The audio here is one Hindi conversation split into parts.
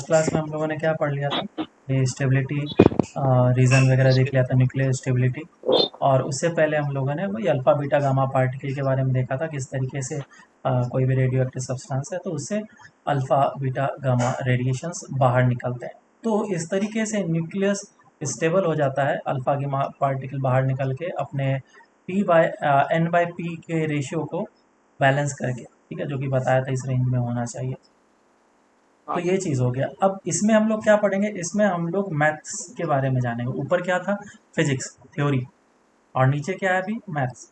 क्लास में हम लोगों ने क्या पढ़ लिया था, ये स्टेबिलिटी रीजन वगैरह देख लिया था, न्यूक्लियर स्टेबिलिटी। और उससे पहले हम लोगों ने वही अल्फ़ा बीटा गामा पार्टिकल के बारे में देखा था, किस तरीके से कोई भी रेडियो एक्टिव सब्सटेंस है तो उससे अल्फ़ा बीटा गामा रेडिएशंस बाहर निकलते हैं। तो इस तरीके से न्यूक्लियस स्टेबल हो जाता है अल्फ़ा गामा पार्टिकल बाहर निकल के अपने n/p के रेशियो को बैलेंस करके, ठीक है, जो कि बताया था इस रेंज में होना चाहिए। तो हाँ ये चीज़ हो गया। अब इसमें हम लोग क्या पढ़ेंगे, इसमें हम लोग मैथ्स के बारे में जानेंगे। ऊपर क्या था, फिजिक्स थ्योरी, और नीचे क्या है अभी, मैथ्स।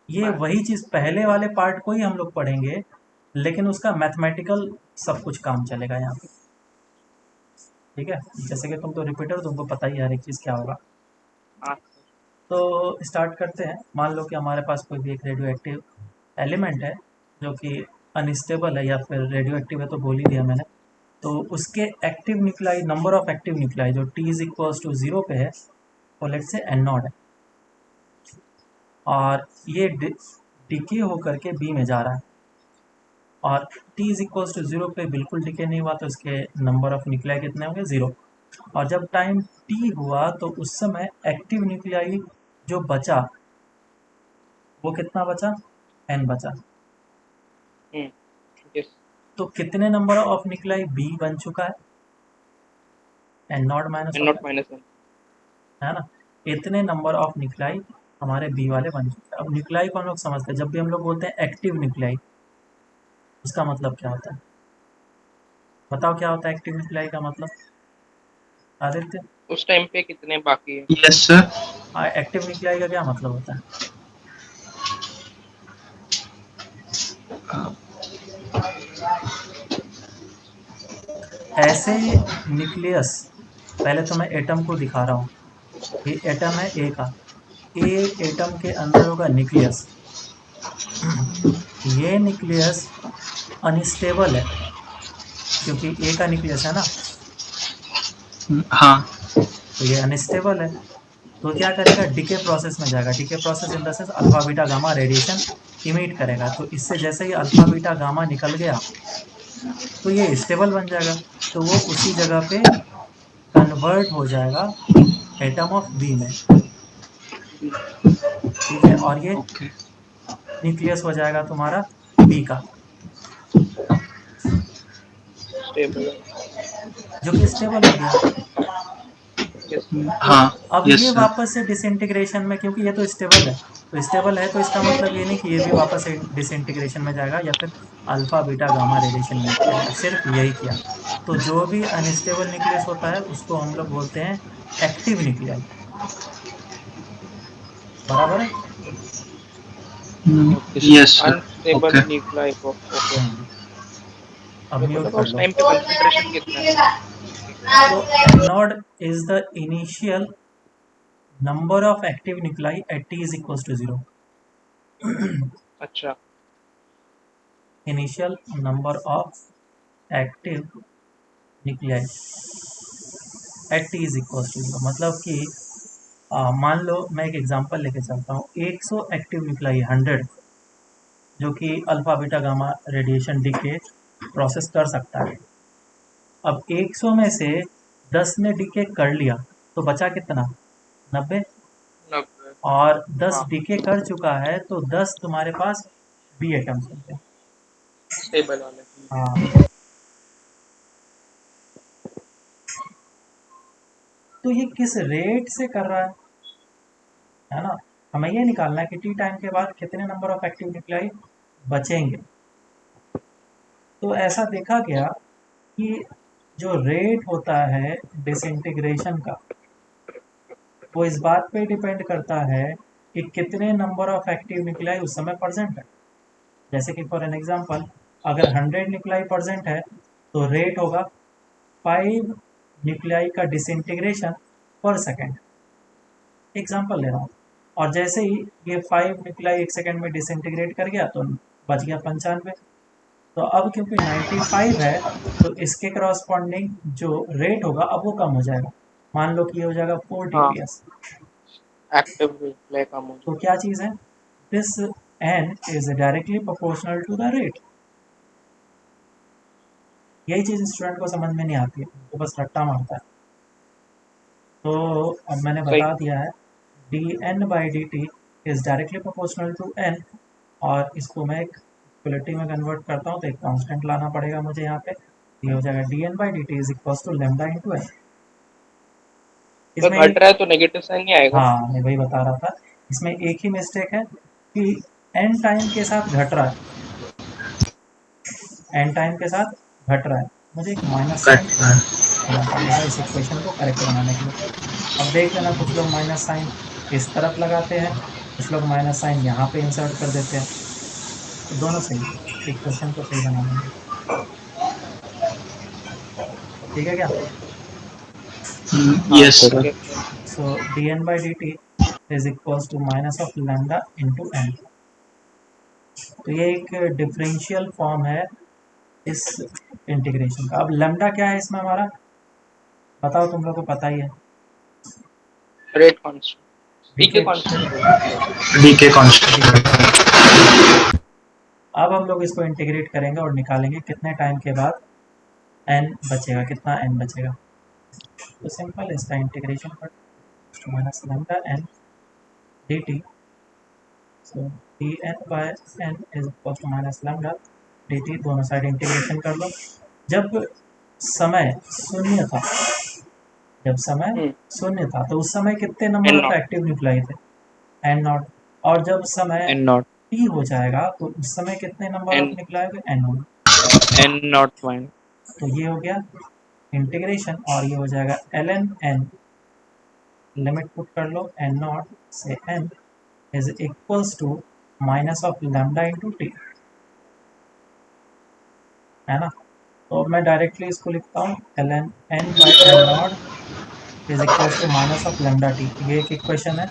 ये मैथ। वही चीज़ पहले वाले पार्ट को ही हम लोग पढ़ेंगे, लेकिन उसका मैथमेटिकल सब कुछ काम चलेगा यहाँ पे, ठीक है। जैसे कि तुम तो रिपीटर, तुमको पता ही है हर एक चीज़ क्या होगा। हाँ तो स्टार्ट करते हैं। मान लो कि हमारे पास कोई भी एक रेडियो एक्टिव एलिमेंट है जो कि अनस्टेबल है, या फिर रेडियो एक्टिव है तो बोल ही दिया मैंने। तो उसके active nuclei, number of active nuclei जो t इज इक्वल्स टू 0 पे है, वो लेट से एन नॉट है, और ये डिके होकर के बी में जा रहा है, और t इज इक्वल्स टू 0 पे बिल्कुल डिके नहीं हुआ, तो इसके नंबर ऑफ न्यूक्लाई कितने होंगे, 0। और जब टाइम t हुआ तो उस समय एक्टिव न्यूक्लाई जो बचा वो कितना बचा, n बचा। हम्म यस। तो कितने नंबर ऑफ न्यूक्लाई b बन चुका है, एन नॉट माइनस एन हो नॉट गया, माइनस वन। है ना। इतने नंबर ऑफ न्यूक्लाई हमारे बी वाले बन चुके हैं। अब न्यूक्लाई को हम लोग समझते हैं, जब भी हम लोग बोलते हैं एक्टिव न्यूक्लाई, उसका मतलब क्या होता है, बताओ क्या होता है एक्टिव न्यूक्लाई का मतलब, आदित्य। उस टाइम पे कितने बाकी है? Yes sir. हाँ, एक्टिव न्यूक्लाई का क्या मतलब होता है, ऐसे न्यूक्लियस, पहले तो मैं एटम को दिखा रहा हूँ। ये एटम है ए का, ए एटम के अंदर होगा न्यूक्लियस। ये न्यूक्लियस अनस्टेबल है, क्योंकि ए का न्यूक्लियस है ना, हाँ। तो ये अनस्टेबल है। तो क्या करेगा, डीके प्रोसेस में जाएगा। Decay process in the sense alpha beta gamma radiation emit करेगा। तो इससे जैसे ही अल्फा बीटा गामा निकल गया तो ये स्टेबल बन जाएगा, तो वो उसी जगह पे कन्वर्ट हो जाएगा एटम ऑफ बी में, ठीक है। और ये ओके। न्यूक्लियस हो जाएगा तुम्हारा बी का, स्टेबल है। जो कि स्टेबल हो गया। यस। तो हाँ। अब यस ये सर। वापस से डिसइंटीग्रेशन में, क्योंकि ये तो स्टेबल है, तो स्टेबल है तो इसका मतलब ये नहीं कि ये भी वापस से डिसइंटीग्रेशन में जाएगा या फिर alpha beta gamma radiation emit करेगा, सिर्फ यही किया। तो जो भी अनस्टेबल न्यूक्लियस होता है उसको हम लोग बोलते हैं एक्टिव न्यूक्लियाई, बराबर है। Okay sir. Yes sir. Unstable okay. Nuclei okay. Hmm, अब मेरे को म्यूट लगा कर उस लो। टाइम पे कंसंट्रेशन कितना है। तो N naught is the initial number of active nuclei at T is equal to 0। अच्छा। Initial number of active nuclei at T is equal to 0, मतलब कि मान लो मैं एक एग्जांपल लेके चलता हूँ। 100 एक्टिव न्यूक्लाई, 100, जो कि alpha beta gamma radiation decay process कर सकता है। अब 100 में से 10 ने डीके कर लिया तो बचा कितना, 90। 90। और 10 हाँ। डीके कर चुका है तो 10 तुम्हारे पास बी एटम्स होते हैं। स्टेबल वाले। हाँ, तो ये किस रेट से कर रहा है ना। हमें ये निकालना है कि टी टाइम के बाद कितने नंबर ऑफ एक्टिव न्यूक्लियाई बचेंगे। तो ऐसा देखा गया कि जो रेट होता है डिसइंटीग्रेशन का, वो इस बात पे डिपेंड करता है कि कितने नंबर ऑफ एक्टिव न्यूक्लियाई उस समय प्रेजेंट है। जैसे कि फॉर एन एग्जांपल, अगर 100 न्यूक्लियाई प्रेजेंट है तो रेट होगा 5 न्यूक्लियाई का डिसइंटीग्रेशन पर सेकेंड, एग्जांपल ले रहा हूँ। और जैसे ही ये 5 न्यूक्लियाई एक सेकेंड में डिसइंटीग्रेट कर गया तो बच गया 95। तो अब क्योंकि 95 है तो इसके करस्पॉन्डिंग जो रेट होगा अब वो कम हो जाएगा। मान लो कि ये हो जाएगा 4 हाँ। TPS। एक्टिव न्यूक्लियाई कम हो तो जाएगा। क्या चीज़ है, this n is directly proportional to the rate. यही चीज़ स्टूडेंट को समझ में नहीं आती है, वो बस रट्टा मारता है। तो अब मैंने सही। बता दिया है, dn/dt is directly proportional to n, और इसको मैं एक इक्वलिटी में कन्वर्ट करता हूँ तो एक कांस्टेंट लाना पड़ेगा मुझे यहाँ पे। ये हो जाएगा dn/dt is equal to lambda into n। तो इसमें घट एक, रहा है तो नेगेटिव साइन नहीं आएगा। हाँ मैं वही बता रहा था, इसमें एक ही मिस्टेक है कि n टाइम के साथ घट रहा है, n टाइम के साथ घट रहा है, मुझे एक माइनस साइन कट रहा है। देना पड़ेगा इस इक्वेशन को करेक्ट बनाने के लिए। अब देख लेना, कुछ लोग माइनस साइन इस तरफ लगाते हैं, कुछ लोग माइनस साइन यहाँ पे इंसर्ट कर देते हैं, तो दोनों सही है, इक्वेशन को सही बना लेंगे। ठीक है क्या? हाँ yes sir, sir. Yes sir. So dn/dt is equals to minus of lambda into n। तो ये एक डिफरेंशियल फॉर्म है इस इंटीग्रेशन का। अब लैम्डा क्या है इसमें हमारा, बताओ, तुम लोग को पता ही है। रेट कांस्टेंट, डी के डीके, कांस्टेंट। डी के डीके कांस्टेंट। कांस्टेंट। अब हम लोग इसको इंटीग्रेट करेंगे और निकालेंगे कितने टाइम के बाद n बचेगा, कितना n बचेगा। तो सिंपल है इसका इंटीग्रेशन, पर minus lambda n dt, so dn/n is equal to minus lambda dt, दोनों साइड इंटीग्रेशन कर लो। जब समय शून्य था, जब समय शून्य था तो उस समय कितने number N of naught. Active nuclei थे, एन नॉट। और जब समय एन नॉट। टी हो जाएगा तो उस समय कितने नंबर ऑफ एन न्यूक्लाई होंगे, N naught. N naught point. तो ये हो गया इंटीग्रेशन, और ये हो जाएगा L N N, limit put कर लो, एन नॉट से N is equals to minus of lambda into T, है ना। तो अब मैं डायरेक्टली इसको लिखता हूँ, L N N by N naught is equals to minus of lambda T. ये एक इक्वेशन है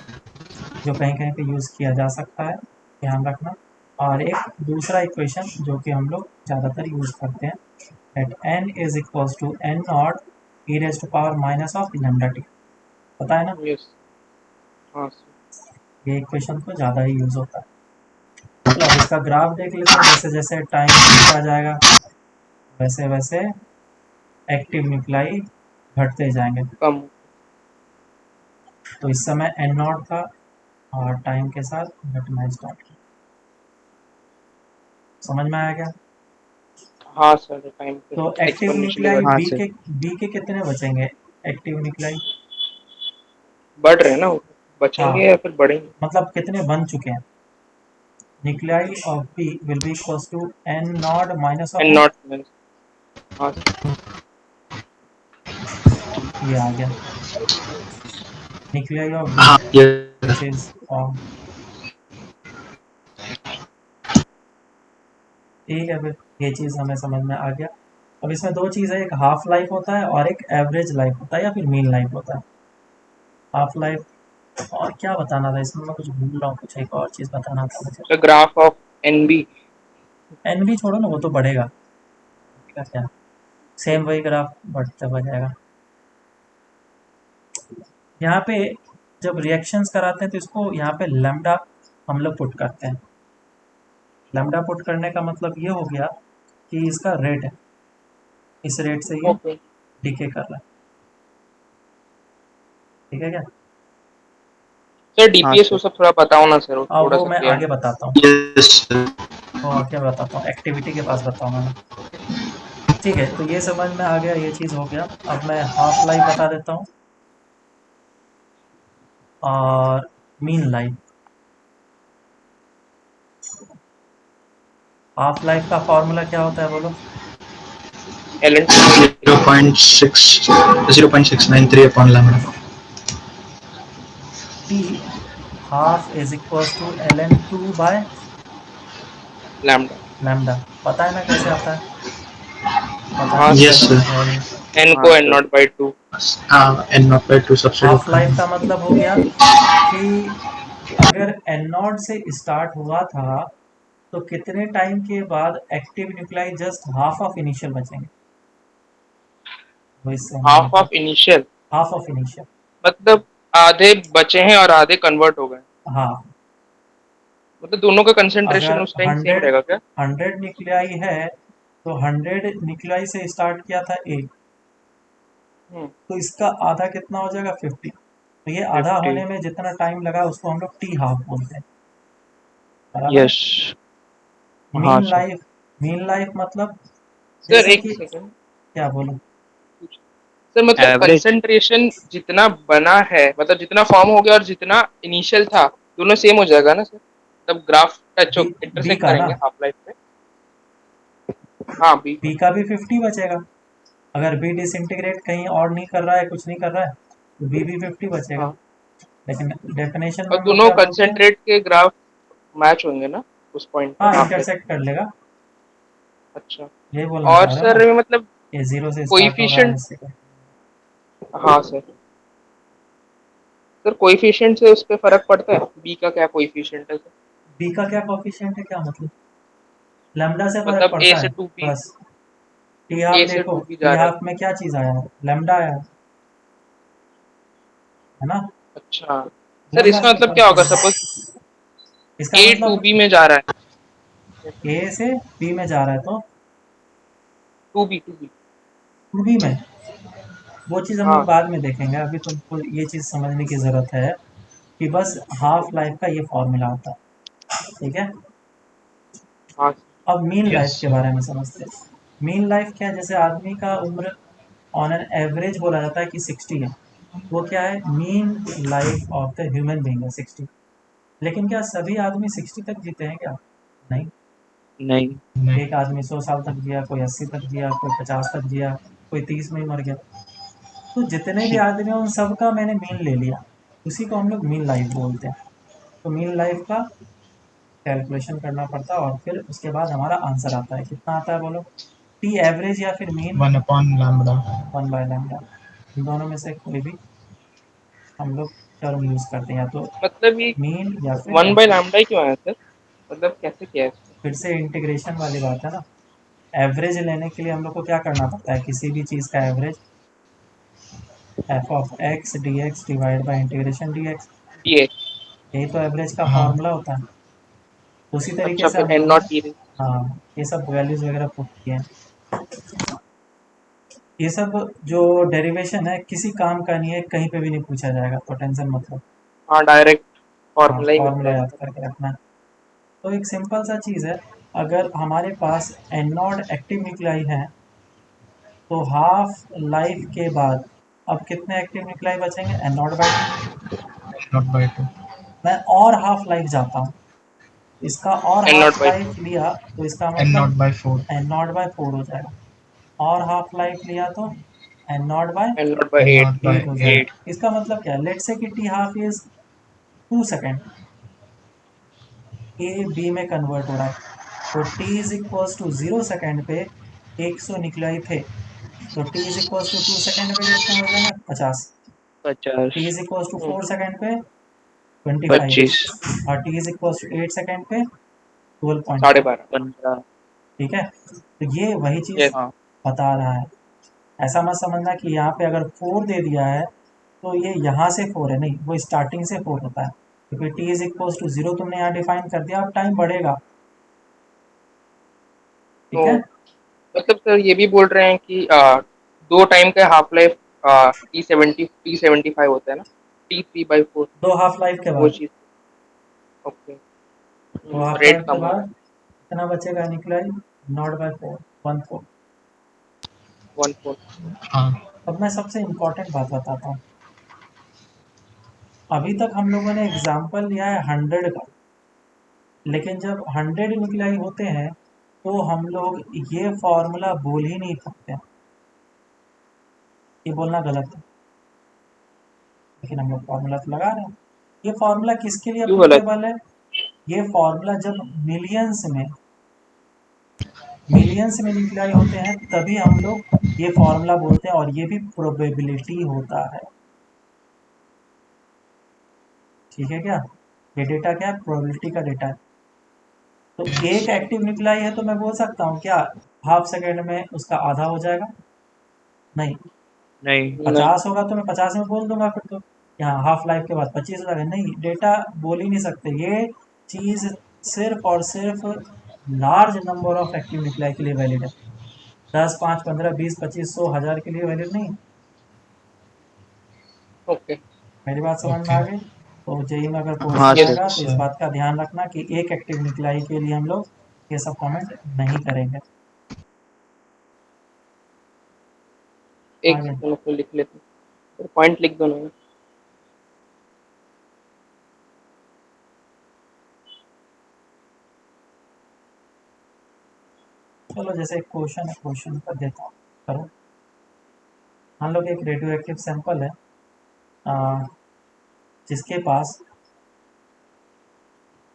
जो कहीं कहीं पे यूज़ किया जा सकता है, ध्यान रखना। और एक दूसरा इक्वेशन जो कि हम लोग ज़्यादातर यूज़ करते हैं, at n is equals to N naught E raise to power minus of lambda T, पता है ना। यस। हाँ सर। ये इक्वेशन तो ज़्यादा ही यूज़ होता है। चलो अब इसका ग्राफ देख लेते हैं, जैसे जैसे टाइम बढ़ता जाएगा वैसे वैसे एक्टिव न्यूक्लाई घटते जाएंगे। कम। तो इस समय एन नॉट था और टाइम के साथ घटना स्टार्ट किया। समझ में आया क्या? हाँ सर, टाइम पे तो एक्टिव एक्सपोनेंशियली न्यूक्लाई बढ़। हाँ बी सर। के, बी के कितने बचेंगे एक्टिव न्यूक्लाई? बढ़ रहे हैं ना वो, हाँ, बचेंगे या फिर बढ़ेंगे। मतलब कितने बन चुके हैं। Nuclei of B will be equals to N naught minus N of N. Naught means. हाँ सर। ये आ गया न्यूक्लाई ऑफ बी हाँ ये विच इज फॉर्म। ठीक है, फिर ये चीज़ हमें समझ में आ गया। अब इसमें दो चीज़ है, एक हाफ लाइफ होता है और एक एवरेज लाइफ होता है या फिर मीन लाइफ होता है। हाफ लाइफ, और क्या बताना था इसमें, मैं कुछ भूल रहा हूँ, कुछ एक और चीज़ बताना था मुझे। The graph of N B. N भी छोड़ो ना, वो तो बढ़ेगा, क्या क्या सेम वही ग्राफ बढ़ता हुआ जाएगा। यहाँ पे जब रिएक्शंस कराते हैं तो इसको यहाँ पे लैम्डा हम लोग पुट करते हैं। लैम्डा पुट करने का मतलब ये हो गया कि इसका रेट है, इस रेट से ये ओके डिके कर रहा है। ठीक है क्या? सर, हाँ डीपीएस वो सर। सब थोड़ा बताओ ना सर, वो अब थोड़ा वो सा मैं क्लियर आगे नहीं। बताता हूँ, यस। वो आगे बताता हूँ, एक्टिविटी के पास बताऊंगा मैं। ठीक है, तो ये समझ में आ गया, ये चीज़ हो गया। अब मैं हाफ लाइफ बता देता हूँ और मीन लाइफ। हाफ लाइफ का फॉर्मूला क्या होता है बोलो? L N 0.69 upon lambda. T half is equals to L N two by lambda. Lambda. पता है ना कैसे आता है? पता हाँ है, yes sir. Sir. Very. N हाँ को N sir. Naught by two. हाँ N naught by two substitute half life करना। का मतलब हो गया कि अगर एन नॉट से स्टार्ट हुआ था तो कितने टाइम के बाद active nuclei just half of initial बचेंगे, वो इससे हमें हाफ मतलब, of initial half of initial. मतलब आधे बचे हैं और आधे कन्वर्ट हो गए। हाँ, मतलब दोनों का कंसंट्रेशन अगर उस टाइम सेम 100, रहेगा क्या? 100 न्यूक्लियाई है तो 100 न्यूक्लियाई से स्टार्ट किया था ए, तो इसका आधा कितना हो जाएगा 50। तो ये आधा 50। होने में जितना टाइम लगा उसको हम लोग टी हाफ बोलते हैं, बराबर है। यस। हाँ mean sir. Life, mean life मतलब सर जैसे एक कि सेकंड। क्या बोलूं, सर मतलब एवरेज। कंसंट्रेशन जितना बना है, मतलब जितना फॉर्म हो गया और जितना इनिशियल था, दोनों सेम हो जाएगा ना सर? तब graph touch B, B intersect का ना, करेंगे हाफ लाइफ में। हाँ बी का। बी का भी 50 बचेगा। अगर बी डिसइंटीग्रेट कहीं और नहीं कर रहा है, कुछ नहीं कर रहा है, तो बी भी 50 बचेगा। हाँ, लेकिन डेफिनेशन में और हम लोग दोनों क्या बोलते हैं, कंसंट्रेट के ग्राफ मैच होंगे ना उस पॉइंट पे हाँ हाफ लाइफ। इंटरसेक्ट कर लेगा। अच्छा। ये बोलना और चाह रहे हो ना, सर मतलब ये जीरो से स्टार्ट हो रहा है कोइफिशिएंट। इससे कर। हाँ सर। सर कोइफिशिएंट से उस पे फर्क पड़ता है, बी का क्या कोइफिशिएंट है सर? बी का क्या कोफिशिएंट है, क्या मतलब, लैम्डा से फर्क मतलब ए पड़ता से है टू बी, बस। टी हाफ ए से देखो, टू बी टी जा रहा है। हाफ में क्या चीज आया है, लैम्डा आया है ना। अच्छा। सर बोलना इसका से मतलब फर्क क्या होगा, पड़ेगा, सपोज इसका ए टू मतलब बी में जा रहा है। ए से बी में जा रहा है तो to B, to B. To B में, वो चीज़ हम लोग हाँ। बाद में देखेंगे। अभी तुमको ये चीज़ समझने की ज़रूरत है कि बस हाफ लाइफ का ये फॉर्मूला होता है, ठीक है। हाँ अब मीन लाइफ Yes, के sir. बारे में समझते हैं। मीन लाइफ क्या है, जैसे आदमी का उम्र ऑन एन एवरेज बोला जाता है कि 60 है, वो क्या है, mean life of the human being है 60। लेकिन क्या सभी आदमी 60 तक जीते हैं क्या, नहीं। नहीं। नहीं. एक आदमी 100 साल तक जिया, कोई 80 तक जिया, कोई 50 तक जिया, कोई 30 में ही मर गया। तो जितने भी आदमी हैं उन सबका मैंने मीन ले लिया, उसी को हम लोग मीन लाइफ बोलते हैं। तो मीन लाइफ का कैलकुलेशन करना पड़ता है और फिर उसके बाद हमारा आंसर आता है, कितना आता है बोलो, टी एवरेज या फिर मीन 1/λ. 1/λ। इन दोनों में से कोई भी हम लोग टर्म यूज़ करते हैं, या तो मतलब ये मीन या फिर वन बाई एवरेज। लैम्डा ही क्यों आया सर? मतलब कैसे किया है इसको? फिर से इंटीग्रेशन वाली बात है ना, एवरेज लेने के लिए हम लोग को क्या करना पड़ता है, किसी भी चीज़ का average F of x D x divide by integration D x, D x. यही तो एवरेज का हाँ. फॉर्मूला होता है। उसी तरीके अच्छा, से फिर हम एन लोगों ने, नॉट टी रही। हाँ, ये सब वैल्यूज़ वगैरह पुट किए हैं। ये सब जो डेरिवेशन है किसी काम का नहीं है, कहीं पे भी नहीं पूछा जाएगा, तो टेंशन मत लो। हाँ, डायरेक्ट हाँ, फॉर्मूला ही मिल फॉर्मूला जाएगा याद सर। करके रखना है। तो एक सिंपल सा चीज़ है, अगर हमारे पास एन नॉट एक्टिव न्यूक्लियाई है, तो हाफ लाइफ के बाद अब कितने एक्टिव न्यूक्लियाई बचेंगे, N naught by two. N0/2. मैं और हाफ लाइफ जाता हूँ, इसका और N half naught by life लिया तो इसका मतलब N0/4. N naught by four हो जाएगा, और हाफ लाइफ लिया तो N naught by N naught by eight. Eight हो N0/8. जाएगा। इसका मतलब क्या है, लेट से कि T half is 2 second, A B में कन्वर्ट हो रहा है, तो T is equals to 0 second पे 100 निकलाई थे, तो T is equals to 2 second पे कितने हो जाएंगे 50। 50। T is equals to 4 second पे 25। 25, और T is equals to 8 second पे 12.5। 12.5। 15। ठीक है, तो ये वही चीज़ यस। हाँ। बता रहा है। ऐसा मत समझना कि यहाँ पे अगर 4 दे दिया है तो ये यहाँ से 4 है, नहीं, वो स्टार्टिंग से 4 होता है, क्योंकि टी इज इक्वल्स टू 0 तुमने यहाँ डिफाइन कर दिया, अब टाइम बढ़ेगा, ठीक तो है। मतलब सर ये भी बोल रहे हैं कि दो टाइम का हाफ लाइफ T75 होता है ना, T3/4। दो हाफ लाइफ के वो बाद, चीज़। ओके। दो हाफ रेट लाइफ के कम हो रहा बाद है। कितना बचेगा निकलाई, नॉट बाय 4, 1/4। 1/4। हाँ. अब मैं सबसे इम्पोर्टेंट बात बताता हूँ। अभी तक हम लोगों ने एग्जाम्पल लिया है 100 का, लेकिन जब 100 निकलाई होते हैं तो हम लोग ये फॉर्मूला बोल ही नहीं सकते, ये बोलना गलत है, लेकिन हम लोग फॉर्मूला तो लगा रहे हैं। ये फॉर्मूला किसके लिए क्यों गलत? अप्लीकेबल है, ये फॉर्मूला जब मिलियंस में निकलाई होते हैं तभी हम लोग ये फॉर्मूला बोलते हैं, और ये भी प्रोबेबिलिटी होता है, ठीक है क्या। ये डेटा क्या है, प्रोबेबिलिटी का डेटा है। तो एक एक्टिव निकलाई है तो मैं बोल सकता हूँ क्या, हाफ सेकेंड में उसका आधा हो जाएगा, नहीं। नहीं। नहीं। 50 होगा तो मैं 50 में बोल दूंगा, फिर तो यहाँ हाफ लाइफ के बाद 25 हो जाएगा, नहीं, डेटा बोल ही नहीं सकते। ये चीज़ सिर्फ और सिर्फ लार्ज नंबर ऑफ एक्टिव निकलाई के लिए वैलिड है। 10, 5, 15, 20, 25, 100, 1000 के लिए वैलिड नहीं है। ओके। मेरी बात समझ में आ गई? तो जेई में अगर हाँ क्वेश्चन सर। आएगा तो इस बात का ध्यान रखना कि एक एक्टिव निकलाई के लिए हम लोग ये सब कमेंट नहीं करेंगे। एक आगे सेकंड को लिख लेते हैं, पॉइंट लिख दो ना। चलो, जैसे एक क्वेश्चन है, क्वेश्चन कर देता हूँ, करो। मान लो कि एक रेडियो एक्टिव सैंपल है, जिसके पास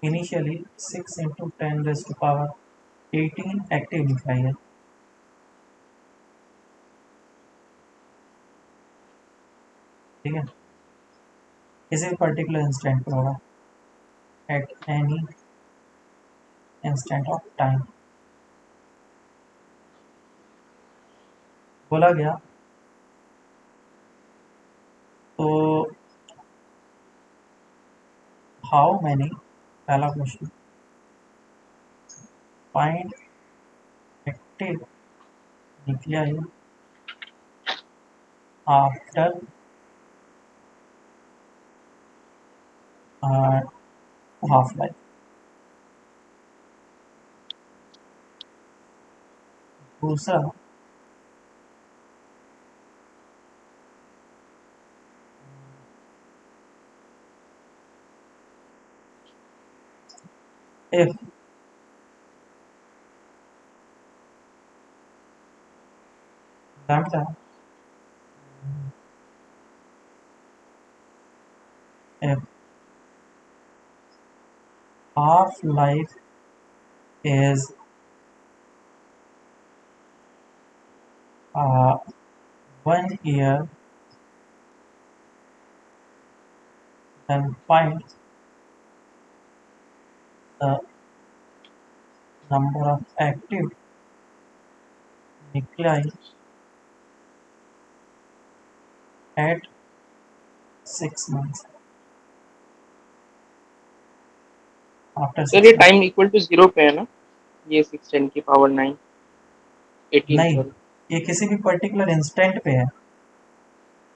इनिशियली 6 × 10⁻18 एक्टिव न्यूक्लाई है। ठीक है, किसी भी पर्टिकुलर इंस्टेंट पर होगा, at any instant of time. बोला गया तो हाउ मैनी, पहला question, find active nuclei after half life. दूसरा, if lambda if half life is 1 year, then find the number of active nuclei at 6 months. After sir 6 ये months. टाइम इक्वल टू 0 पे है ना, ये 6 × 10⁻9 18 नहीं, सॉरी। ये किसी भी पर्टिकुलर इंस्टेंट पे है,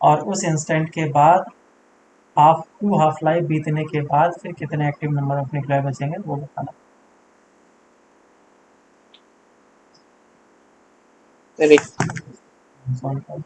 और उस इंस्टेंट के बाद हाफ लाइफ बीतने के बाद फिर कितने एक्टिव नंबर ऑफ न्यूक्लियाई बचेंगे वो बताना। सर एक सॉल्व कर।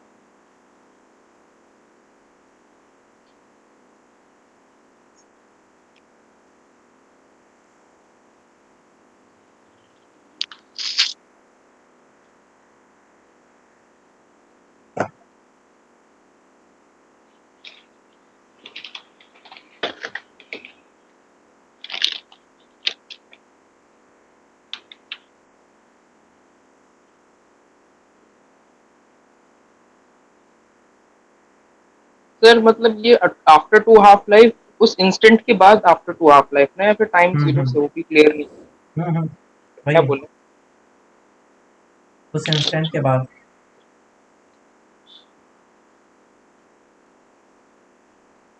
सर मतलब ये आफ्टर 2 हाफ लाइफ उस इंस्टेंट के बाद आफ्टर 2 हाफ लाइफ ना, या फिर टाइम 0 से, वो भी क्लियर नहीं क्या वही, बोले। उस इंस्टेंट के बाद।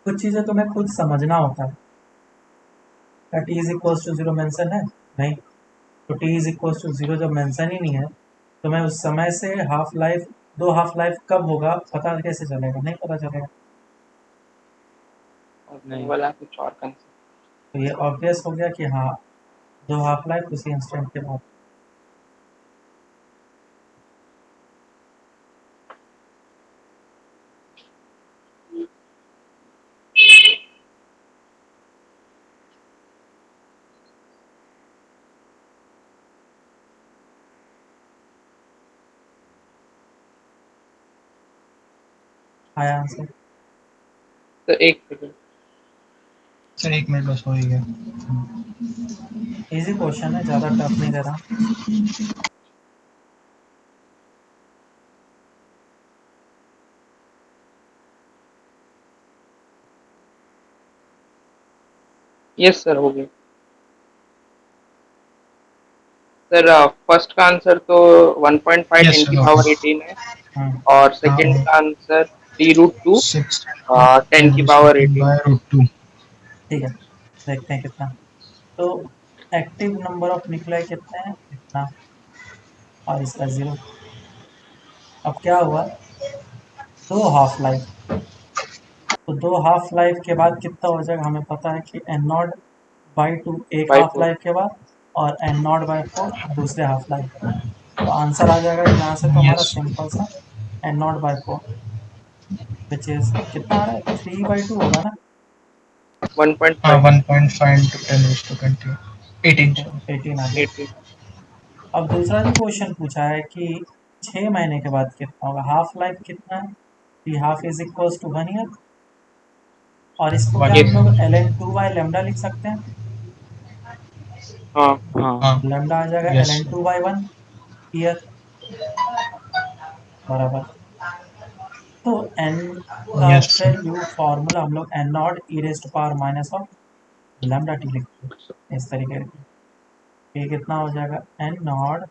कुछ चीज़ें तुम्हें खुद समझना होता है। T is equals to 0 mention है नहीं, तो टी इज इक्वल्स टू 0 जब मेंशन ही नहीं है तो मैं उस समय से हाफ लाइफ, दो हाफ लाइफ कब होगा पता कैसे चलेगा? नहीं पता चलेगा। और नहीं। वाला कुछ और कंसेप्ट। तो ये ऑब्वियस हो गया कि हाँ, दो हाफ लाइफ उसी इंस्टेंट के बाद। आया आंसर? तो एक सेकंड सर 1 मिनट बस हो ही गया। इजी क्वेश्चन है, ज़्यादा टफ नहीं दे रहा। यस सर हो गया। सर फर्स्ट का आंसर तो 1.5 यस 10 सर की हो पावर गया। 18 है, हम्म, और हाँ सेकंड का आंसर 3√2 6 10 की पावर 18। √2। ठीक है, देखते हैं कितना। तो एक्टिव नंबर ऑफ न्यूक्लियाई कितने हैं? इतना, और इसका 0। अब क्या हुआ, 2 हाफ लाइफ, तो 2 हाफ लाइफ के बाद कितना हो जाएगा, हमें पता है कि n0/2 एक बाई हाफ 4। लाइफ के बाद, और n0/4 दूसरे हाफ लाइफ के बाद। तो आंसर आ जाएगा यहाँ से तो हमारा यस सिंपल सा n0/4 विच इज कितना आ रहा है, 3/2 होगा ना। हाँ 1.5। 1.5 into 10 raised to 20 18 sorry 18 आ गया। 18। अब दूसरा जो क्वेश्चन पूछा है कि 6 महीने के बाद कितना होगा, हाफ लाइफ कितना है, कि half is equals to 1 year, और इसको क्या 1 हम यस। लोग year ln2/λ लिख सकते हैं। हाँ। हाँ हाँ लैम्डा आ जाएगा यस ln2/1 ईयर बराबर। तो n का यस वैल्यू फॉर्मूला हम लोग n0 e⁻⁻ लिखते हैं इस तरीके से। ये कितना हो जाएगा, n0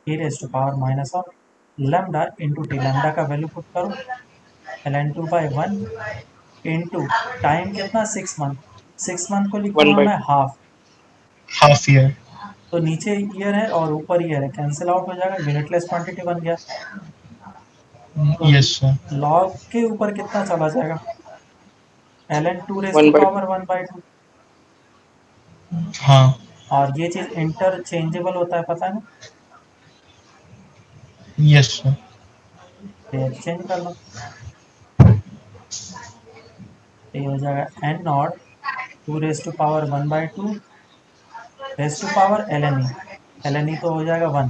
e⁻⁻λ into T, lambda का वैल्यू पुट करो, ln2/1 इंटू टाइम कितना, 6 मंथ, 6 मंथ को वन लिखूंगा बाई मैं हाफ, half year तो नीचे ईयर है और ऊपर ईयर है, कैंसिल आउट हो जाएगा, यूनिटलेस क्वांटिटी बन गया। तो yes sir लॉग के ऊपर कितना चला जाएगा, ln2 रेज टू 1/2। पावर 1/2। हाँ और ये चीज इंटरचेंजेबल होता है, पता है ना, yes sir ये एक्सचेंज कर लो, तो ये हो जाएगा n0 2 raise to power 1/2 raise to power ln e तो हो जाएगा 1,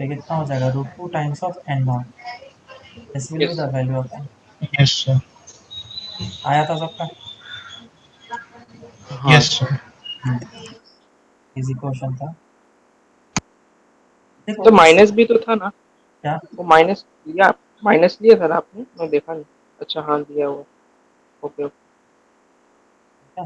तो कितना हो जाएगा, √2 times of n0, this will be yes. The value of n। yes sir आया था सबका, हाँ yes sir इजी क्वेश्चन था। तो देखो इस, माइनस भी तो था ना? क्या, वो माइनस लिया था ना आपने? मैं देखा नहीं। अच्छा हाँ दिया हुआ। Okay okay. क्या?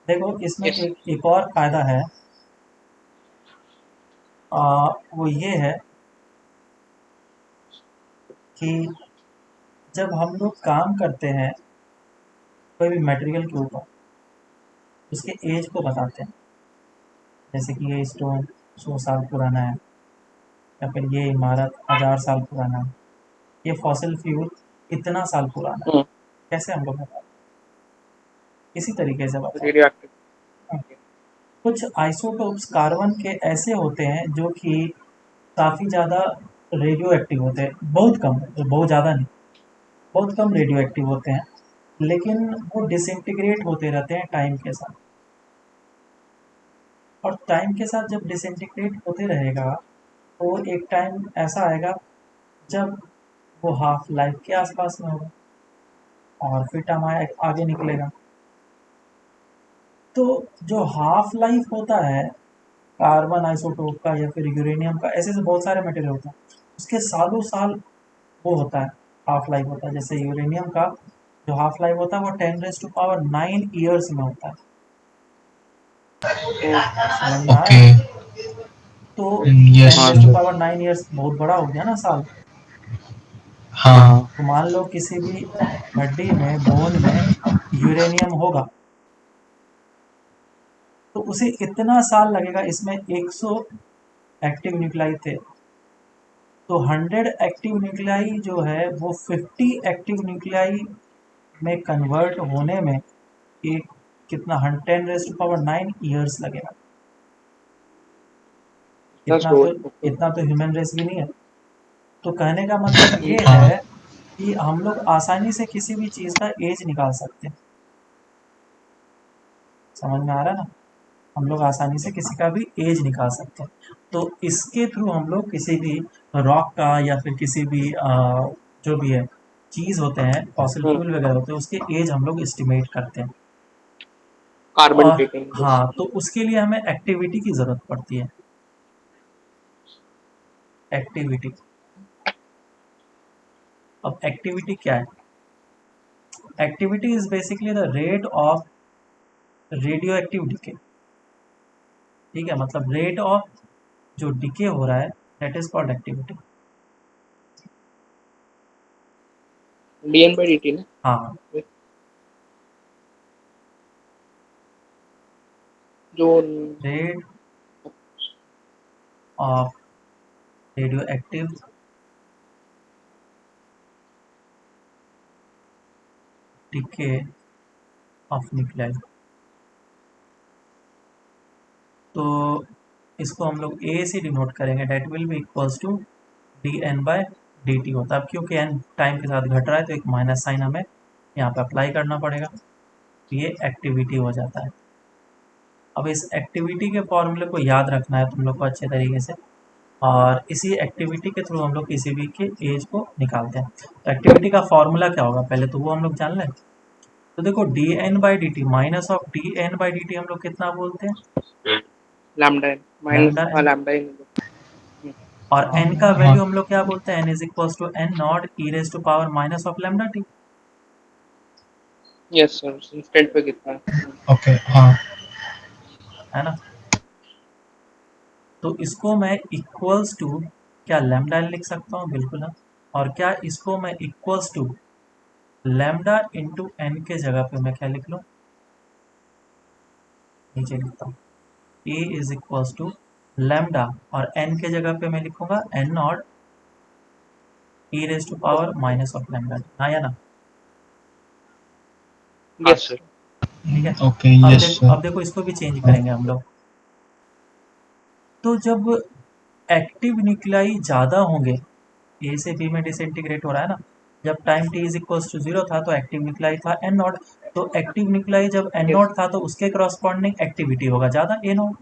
देखो इसमें यस। एक और फायदा है, वो ये है कि जब हम लोग काम करते हैं कोई भी मटेरियल के ऊपर, उसके एज को बताते हैं, जैसे कि ये स्टोन 100 साल पुराना है, या फिर ये इमारत 1000 साल पुराना है, ये फॉसिल फ्यूल इतना साल पुराना है, कैसे हम लोग बताते हैं, इसी तरीके से बताते रेडियो एक्टिव। हैं। कुछ आइसोटोप्स कार्बन के ऐसे होते हैं जो कि काफ़ी ज़्यादा रेडियो एक्टिव होते हैं, बहुत कम, बहुत ज़्यादा नहीं, बहुत कम रेडियो एक्टिव होते हैं, लेकिन वो डिसइंटीग्रेट होते रहते हैं टाइम के साथ, और टाइम के साथ जब डिसइंटीग्रेट होते रहेगा तो एक टाइम ऐसा आएगा जब वो हाफ लाइफ के आसपास में होगा, और फिर टाइम आगे निकलेगा। तो जो हाफ लाइफ होता है कार्बन आइसोटोप का या फिर यूरेनियम का, ऐसे ऐसे बहुत सारे मटेरियल होते हैं, उसके सालों साल वो होता है, हाफ लाइफ होता है। जैसे यूरेनियम का जो हाफ लाइफ होता है वो 10⁻⁹ में होता है, समझ में आया। okay तो yes टेन हाँ raise to sir sir. Power nine years बहुत बड़ा हो गया ना साल। हाँ हाँ तो मान लो किसी भी हड्डी में, बोन में यूरेनियम होगा, तो उसे इतना साल लगेगा, इसमें 100 एक्टिव न्यूक्लाई थे, तो 100 एक्टिव न्यूक्लाई जो है वो 50 एक्टिव न्यूक्लाई में कन्वर्ट होने में एक कितना 10⁻⁹ ईयर्स लगेगा। इतना इतना स्लो। तो ओके। इतना तो ह्यूमन रेस भी नहीं है। तो कहने का मतलब ये हाँ है कि हम लोग आसानी से किसी भी चीज़ का एज निकाल सकते हैं, समझ में आ रहा है ना, हम लोग आसानी से किसी का भी एज निकाल सकते हैं। तो इसके थ्रू हम लोग किसी भी रॉक का या फिर किसी भी जो भी है चीज़ होते हैं, फॉसिल फ्यूल वगैरह होते हैं, उसके एज हम लोग एस्टिमेट करते हैं। कार्बन और डेटिंग। यस। हाँ, तो उसके लिए हमें एक्टिविटी की ज़रूरत पड़ती है, एक्टिविटी। अब एक्टिविटी क्या है, activity is basically the rate of radio active decay, ठीक है, मतलब रेट ऑफ जो डिके हो रहा है, that is called activity. dn/dt ना? हाँ, जो rate of radioactive decay of nuclei. तो इसको हम लोग ए से डिनोट करेंगे, that will be equals to D N by D T होता है। अब क्योंकि एन टाइम के साथ घट रहा है तो एक माइनस साइन हमें यहाँ पे अप्लाई करना पड़ेगा, तो ये एक्टिविटी हो जाता है। अब इस एक्टिविटी के फॉर्मूले को याद रखना है तुम लोग को अच्छे तरीके से, और इसी एक्टिविटी के थ्रू हम लोग किसी भी के एज को निकालते हैं। तो एक्टिविटी का फॉर्मूला क्या होगा पहले तो वो हम लोग जान लें। तो देखो D N by D T minus of D N by D T हम लोग कितना बोलते हैं, lambda N minus lambda N. Lambda N. और हाँ एन का हाँ वैल्यू हम लोग क्या बोलते हैं, N is equal to N naught E raise to power minus of lambda T, yes sir, instant पे कितना है? ओके हाँ है ना। तो इसको मैं इक्वल्स टू क्या लैम्डा एन लिख सकता हूँ, बिल्कुल है। और क्या इसको मैं equals to lambda into N के जगह पे मैं क्या लिख लूँ, नीचे लिखता हूँ A is equals to lambda, और एन के जगह पे मैं लिखूंगा N naught E raise to power minus of lambda, हाँ या ना। हाँ यस सर। ठीक है। ओके अब यस देखो, सर अब देखो इसको भी चेंज करेंगे हम लोग। तो जब एक्टिव न्यूक्लियाई ज़्यादा होंगे, ए से बी में डिसइंटीग्रेट हो रहा है ना, जब time T is equals to zero था तो एक्टिव न्यूक्लियाई था एन नॉट, तो एक्टिव न्यूक्लियाई जब एन यस नॉट था तो उसके करस्पॉन्डिंग एक्टिविटी होगा ज़्यादा ए नॉट,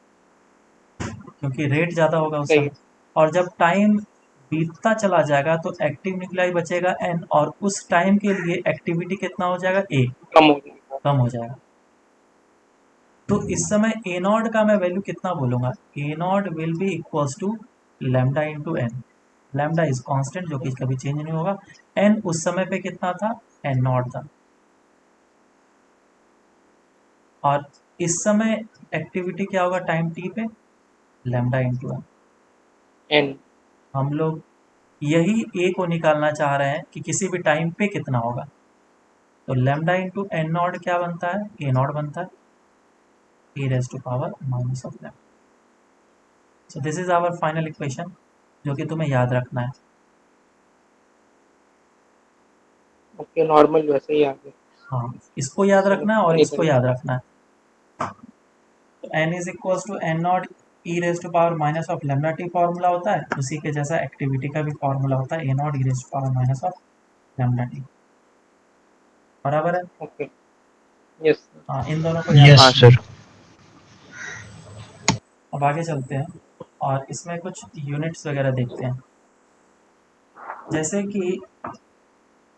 क्योंकि रेट ज़्यादा होगा उस सही समय। है। और जब टाइम बीतता चला जाएगा तो एक्टिव न्यूक्लियाई बचेगा एन, और उस टाइम के लिए एक्टिविटी कितना हो जाएगा ए, कम हो जाएगा। कम हो जाएगा। तो इस समय ए नॉट का मैं वैल्यू कितना बोलूँगा, A naught will be equals to lambda into N. Lambda is constant जो कि कभी चेंज नहीं होगा। एन उस समय पे कितना था, एन नॉट था। और इस समय एक्टिविटी क्या होगा टाइम टी पे, लैम्डा इंटू एन। एन हम लोग यही ए को निकालना चाह रहे हैं कि किसी भी टाइम पे कितना होगा। तो लैम्डा इंटू एन नॉट क्या बनता है, ए नॉट बनता है, A raise to power minus of lambda. So this is our final equation जो कि तुम्हें याद रखना है। ओके, नॉर्मल वैसे ही आ गया। हाँ, इसको याद चलो रखना है और इधर इसको ही। याद रखना है। तो N is equals to N naught E raise to power minus of lambda T formula होता है, उसी के जैसा एक्टिविटी का भी फॉर्मूला होता है, A naught E raise to power minus of lambda T. बराबर है। Okay yes. हाँ, इन दोनों को याद यस हाँ रखना सर। है। अब आगे चलते हैं और इसमें कुछ यूनिट्स वगैरह देखते हैं, जैसे कि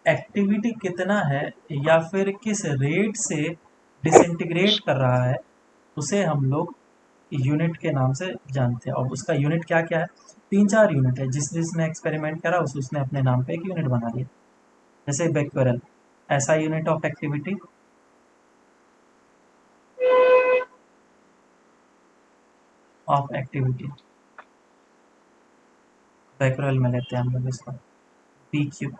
एक्टिविटी कितना है या फिर किस रेट से डिसइंटीग्रेट कर रहा है, उसे हम लोग यूनिट के नाम से जानते हैं। और उसका यूनिट क्या क्या है, तीन चार यूनिट है, जिसने एक्सपेरिमेंट करा उसने अपने नाम पे एक यूनिट बना लिया। जैसे बेक्वेरल, ऐसा unit of activity, of activity becquerel में लेते हैं हम लोग इसको, पी क्यू।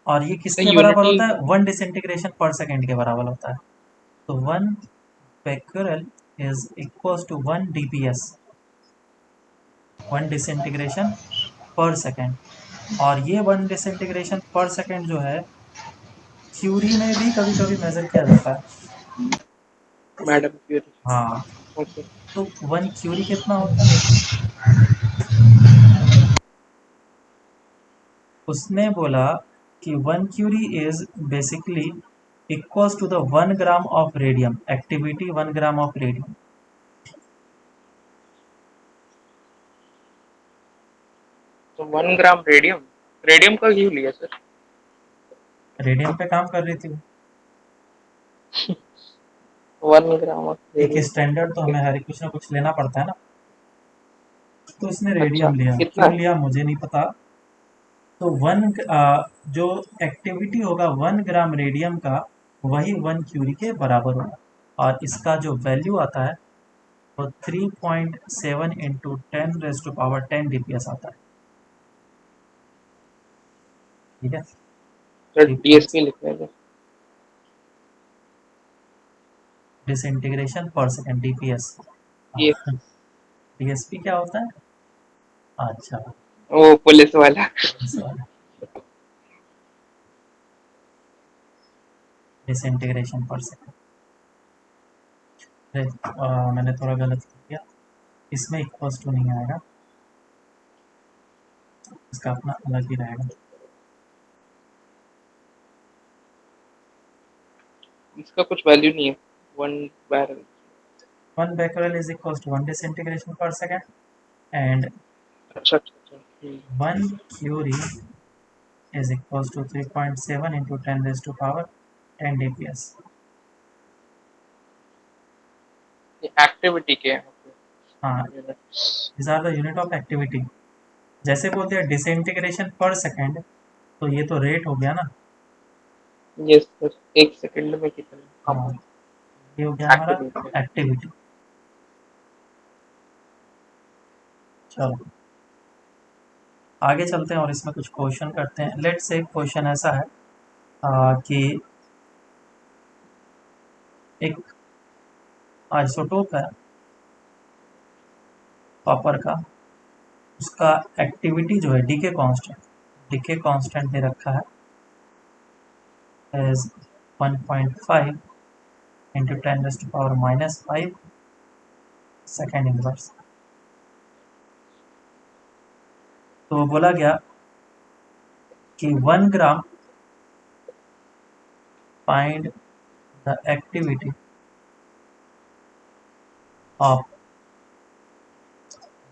और ये सर किसके बराबर यूनिटी होता है, वन डिसइंटीग्रेशन पर सेकेंड के बराबर होता है। तो one becquerel is equals to 1 dps, 1 disintegration पर सेकेंड। और ये 1 डिसइंटीग्रेशन पर सेकेंड जो है क्यूरी में भी कभी कभी मेजर किया जाता है। Madam Curie. हाँ, ओके तो 1 क्यूरी कितना होता है, उसने बोला कि 1 curie is basically equals to the 1 gram of radium activity, 1 gram of radium. तो 1 ग्राम रेडियम, रेडियम का क्यों लिया सर? रेडियम पे काम कर रही थी वो। 1 ग्राम ऑफ एक रेडियम। स्टैंडर्ड तो ओके हमें हर कुछ ना कुछ लेना पड़ता है ना, तो इसने अच्छा, रेडियम लिया, कितना क्यों है? लिया मुझे नहीं पता। तो जो एक्टिविटी होगा 1 ग्राम रेडियम का, वही 1 क्यूरी के बराबर होगा। और इसका जो वैल्यू आता है वो 3.7 इंटू 10 डीपीएस आता है। ठीक है, सर 3. डीएसपी लिख लेंगे। डिसइंटीग्रेशन पर सेकेंड, डीपीएस। ये डीएसपी क्या होता है? अच्छा, वो पुलिस वाला। डिसइंटीग्रेशन पर सेकेंड। मैंने थोड़ा गलत किया, इसमें इक्वल्स टू नहीं आएगा, इसका अपना अलग ही रहेगा। इसका कुछ वैल्यू नहीं है। 1 barrel 1 becquerel is equals to 1 disintegration per second, and अच्छा 1 curie is equals to 3.7 into 10 raised to power 10 dps। ये एक्टिविटी के हैं हाँ, these are the unit of activity। जैसे बोलते हैं डिसइंटीग्रेशन पर सेकेंड, तो ये तो रेट हो गया ना। यस सर, 1 सेकंड में कितना हाँ, ये हो गया हमारा एक्टिविटी। एक्टिविटी। चलो आगे चलते हैं और इसमें कुछ क्वेश्चन करते हैं। लेट्स से क्वेश्चन ऐसा है कि एक आइसोटोप है कॉपर का, उसका एक्टिविटी जो है डीके कांस्टेंट दे रखा है as 1.5 into 10 raised to power -5 second inverse. तो बोला गया कि 1 gram find the activity of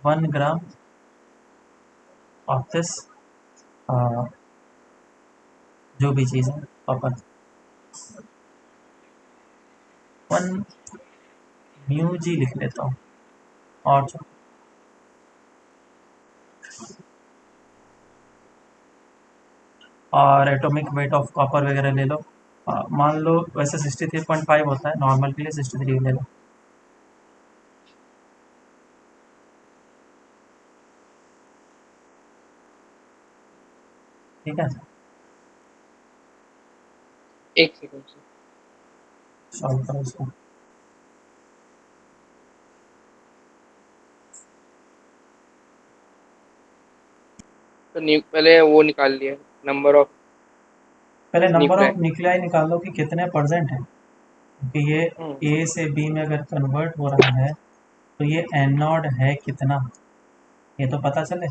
1 gram of this जो भी चीज़ है कॉपर। 1 म्यू जी लिख लेता हूँ, और एटॉमिक वेट ऑफ कॉपर वगैरह ले लो। मान लो वैसे 63.5 होता है, नॉर्मल के लिए 63 ले लो। ठीक है, एक सेकंड से सॉल्व करो इसको। तो पहले वो निकाल लिया नंबर ऑफ पहले नंबर ऑफ न्यूक्लियाई। न्यूक्लियाई निकाल लो कि कितने परसेंट है, क्योंकि ये ए से बी में अगर कन्वर्ट हो रहा है तो ये एन नॉट है कितना, ये तो पता चले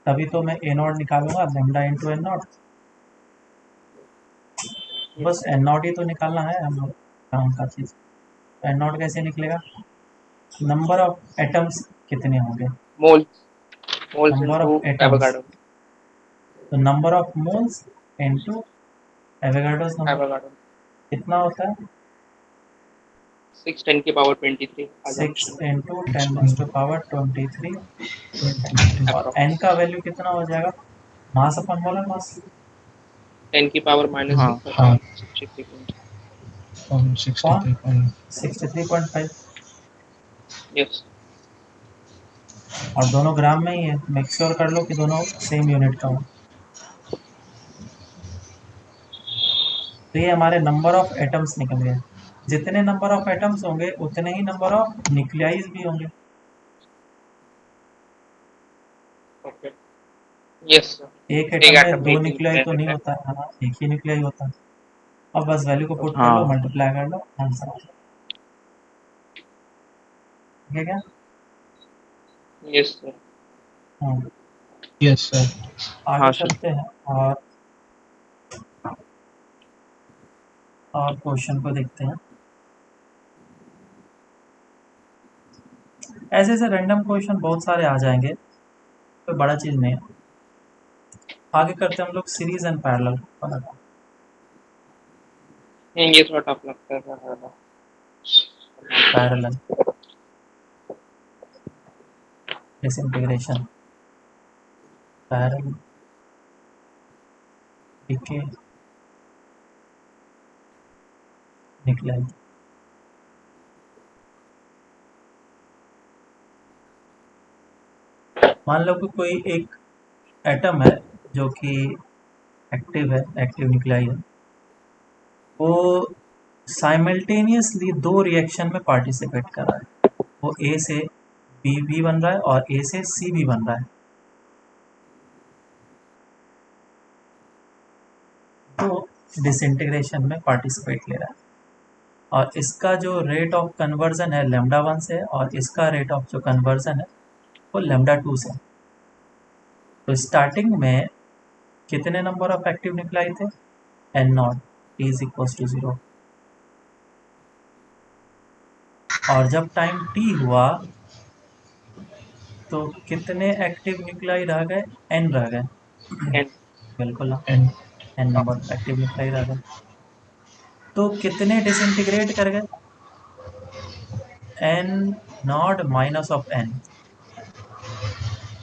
तभी तो मैं ए नॉट निकालूंगा, लैम्डा इंटू एन नॉट। बस एन नॉट ही तो निकालना है हम लोग काम का चीज़। एन नॉट कैसे निकलेगा? नंबर ऑफ एटम्स कितने होंगे, moles number into of atoms, Avogadro. तो number of moles into Avogadro's number Avogadro कितना होता है? 6 10 की power 23 6 into 10 raised to power 23, और एन का वैल्यू कितना हो जाएगा? मास अपन मोलर मास 10 की पावर हाँ -6 हाँ कौन? 63.5। 63.5, यस और दोनों ग्राम में ही है, मेक श्योर कर लो कि दोनों सेम यूनिट का हो। तो ये हमारे नंबर ऑफ एटम्स निकल गए। जितने नंबर ऑफ एटम्स होंगे उतने ही नंबर ऑफ न्यूक्लियाइज भी होंगे। Okay yes sir. एक एटम में एटम 2 में न्यूक्लियाई तो नहीं है। होता है ना, एक ही न्यूक्लियाई होता है। अब बस वैल्यू को पुट कर लो, हाँ मल्टीप्लाई कर लो, आंसर आ जाए। ठीक है क्या? Yes sir. हाँ, यस सर। आगे हाँ सर। चलते हैं और क्वेश्चन को देखते हैं। ऐसे ऐसे रैंडम क्वेश्चन बहुत सारे आ जाएंगे, कोई बड़ा चीज़ नहीं है। आगे करते हैं हम लोग सीरीज एंड पैरेलल वाला। ये थोड़ा टफ लगता है sir. Parallel disintegration, parallel DK nuclei. मान लो कि कोई एक एटम है जो कि एक्टिव है, एक्टिव न्यूक्लियाई है, वो साइमल्टेनियसली दो रिएक्शन में पार्टिसिपेट कर रहा है, वो ए से बी भी बन रहा है और ए से सी भी बन रहा है, तो डिसइंटीग्रेशन में पार्टिसिपेट ले रहा है, और इसका जो रेट ऑफ कन्वर्जन है लैम्डा 1 से और इसका रेट ऑफ जो कन्वर्जन है वो लैम्डा 2 से। तो स्टार्टिंग में कितने नंबर ऑफ एक्टिव न्यूक्लाई थे, N naught, T is equal to 0, और जब टाइम टी हुआ तो कितने एक्टिव न्यूक्लाई रह गए, एन रह गए। N बिल्कुल, N N number active nuclei रह गए, तो कितने डिसइंटीग्रेट कर गए, N naught minus of N.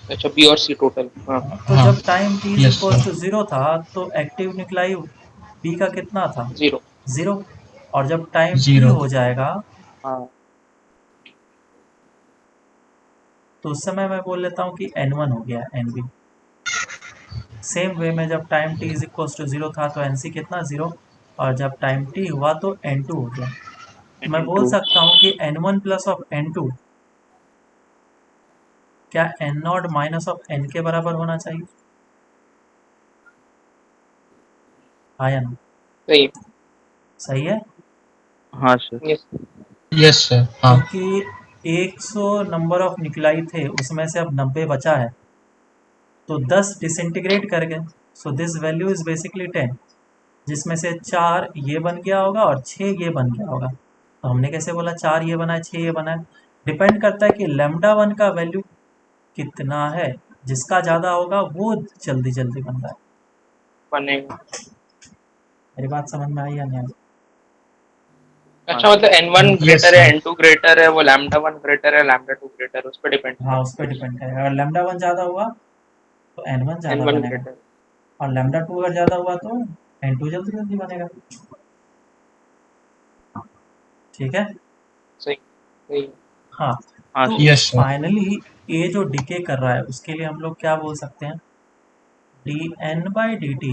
अच्छा B और C टोटल। हाँ तो हाँ जब time t is yes equal to sir 0 था तो एक्टिव न्यूक्लाई b का कितना था, 0। 0, और जब टाइम t 0 हो जाएगा हाँ तो उस समय मैं बोल लेता हूँ कि n1 हो गया, nb। सेम वे में जब time t is equal to 0 था तो nc कितना, 0, और जब टाइम t हुआ तो n2 हो गया। तो मैं बोल N2 सकता हूँ कि n1 प्लस ऑफ n2 क्या n not minus of n के बराबर होना चाहिए, हाँ या ना, सही। सही है, हाँ सर। यस यस सर हाँ क्योंकि 100 नंबर ऑफ निकलाई थे उसमें से अब 90 बचा है, तो 10 डिसइंटीग्रेट कर गए, so this value is basically 10, जिसमें से 4 ये बन गया होगा और 6 ये बन गया होगा। तो हमने कैसे बोला 4 ये बना है 6 ये बना है, डिपेंड करता है कि लैम्डा 1 का वैल्यू कितना है, जिसका ज़्यादा होगा वो जल्दी जल्दी बन रहा है। बनेगा। मेरी बात समझ में आई या नहीं आई? अच्छा मतलब N1 यस ग्रेटर है, सर N2 ग्रेटर है, वो लैम्डा 1 ग्रेटर है, लैम्डा 2 ग्रेटर है, उस पर डिपेंड हाँ, करता उस पर डिपेंड करेगा, अगर लैम्डा 1 ज़्यादा हुआ तो n1 है। ज़्यादा N1 बनेगा, ग्रेटर। और लैम्डा 2 अगर ज़्यादा हुआ तो n2 जल्दी जल्दी बनेगा। ठीक है, सही सही। हाँ। हाँ तो सर। यस सर फाइनली ये जो डिके कर रहा है उसके लिए हम लोग क्या बोल सकते हैं, dn/dt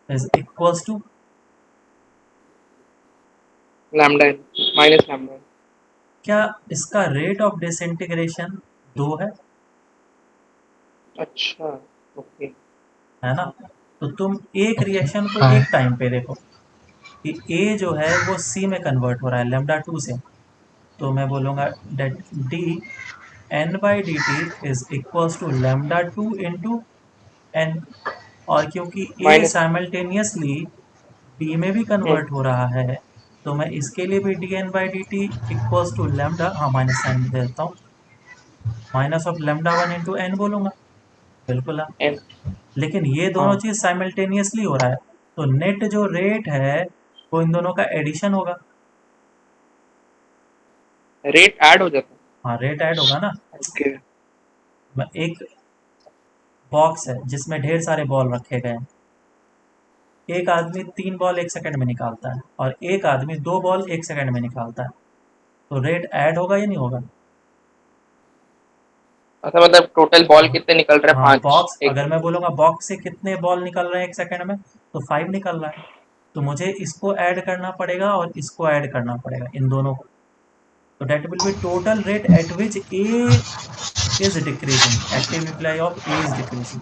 is equals to, lambda minus lambda. क्या इसका रेट ऑफ डिसइंटीग्रेशन 2 है, अच्छा ओके। है ना। तो तुम एक ओके रिएक्शन को हाँ एक टाइम पे देखो कि ए जो है वो सी में कन्वर्ट हो रहा है लैम्डा 2 से, तो मैं बोलूँगा that D n/dt is equals to lambda 2 into N, और क्योंकि ए माइनस। साइमल्टेनियसली बी में भी कन्वर्ट हो रहा है तो मैं इसके लिए भी dn/dt इक्वल्स टू लैम्डा, हाँ माइनस साइन दे देता हूँ, minus of lambda 1 into N बोलूँगा। बिल्कुल है, N। लेकिन ये दोनों हाँ चीज़ साइमल्टेनियसली हो रहा है, तो नेट जो रेट है वो इन दोनों का एडिशन होगा। रेट ऐड हो जाता हाँ, रेट ऐड होगा ना। है। ओके। एक बॉक्स है जिसमें ढेर सारे बॉल रखे गए हैं, एक आदमी 3 बॉल 1 सेकंड में निकालता है और एक आदमी 2 बॉल 1 सेकंड में निकालता है, तो रेट ऐड होगा या नहीं होगा। अच्छा मतलब टोटल बॉल कितने निकल रहे हैं, हाँ, 5 बॉक्स एक। अगर मैं बोलूँगा बॉक्स से कितने बॉल निकल रहे हैं 1 सेकंड में, तो 5 निकल रहा है, तो मुझे इसको ऐड करना पड़ेगा और इसको ऐड करना पड़ेगा, इन दोनों को, तो that will be total rate at which A is decreasing, active nuclei of A is decreasing.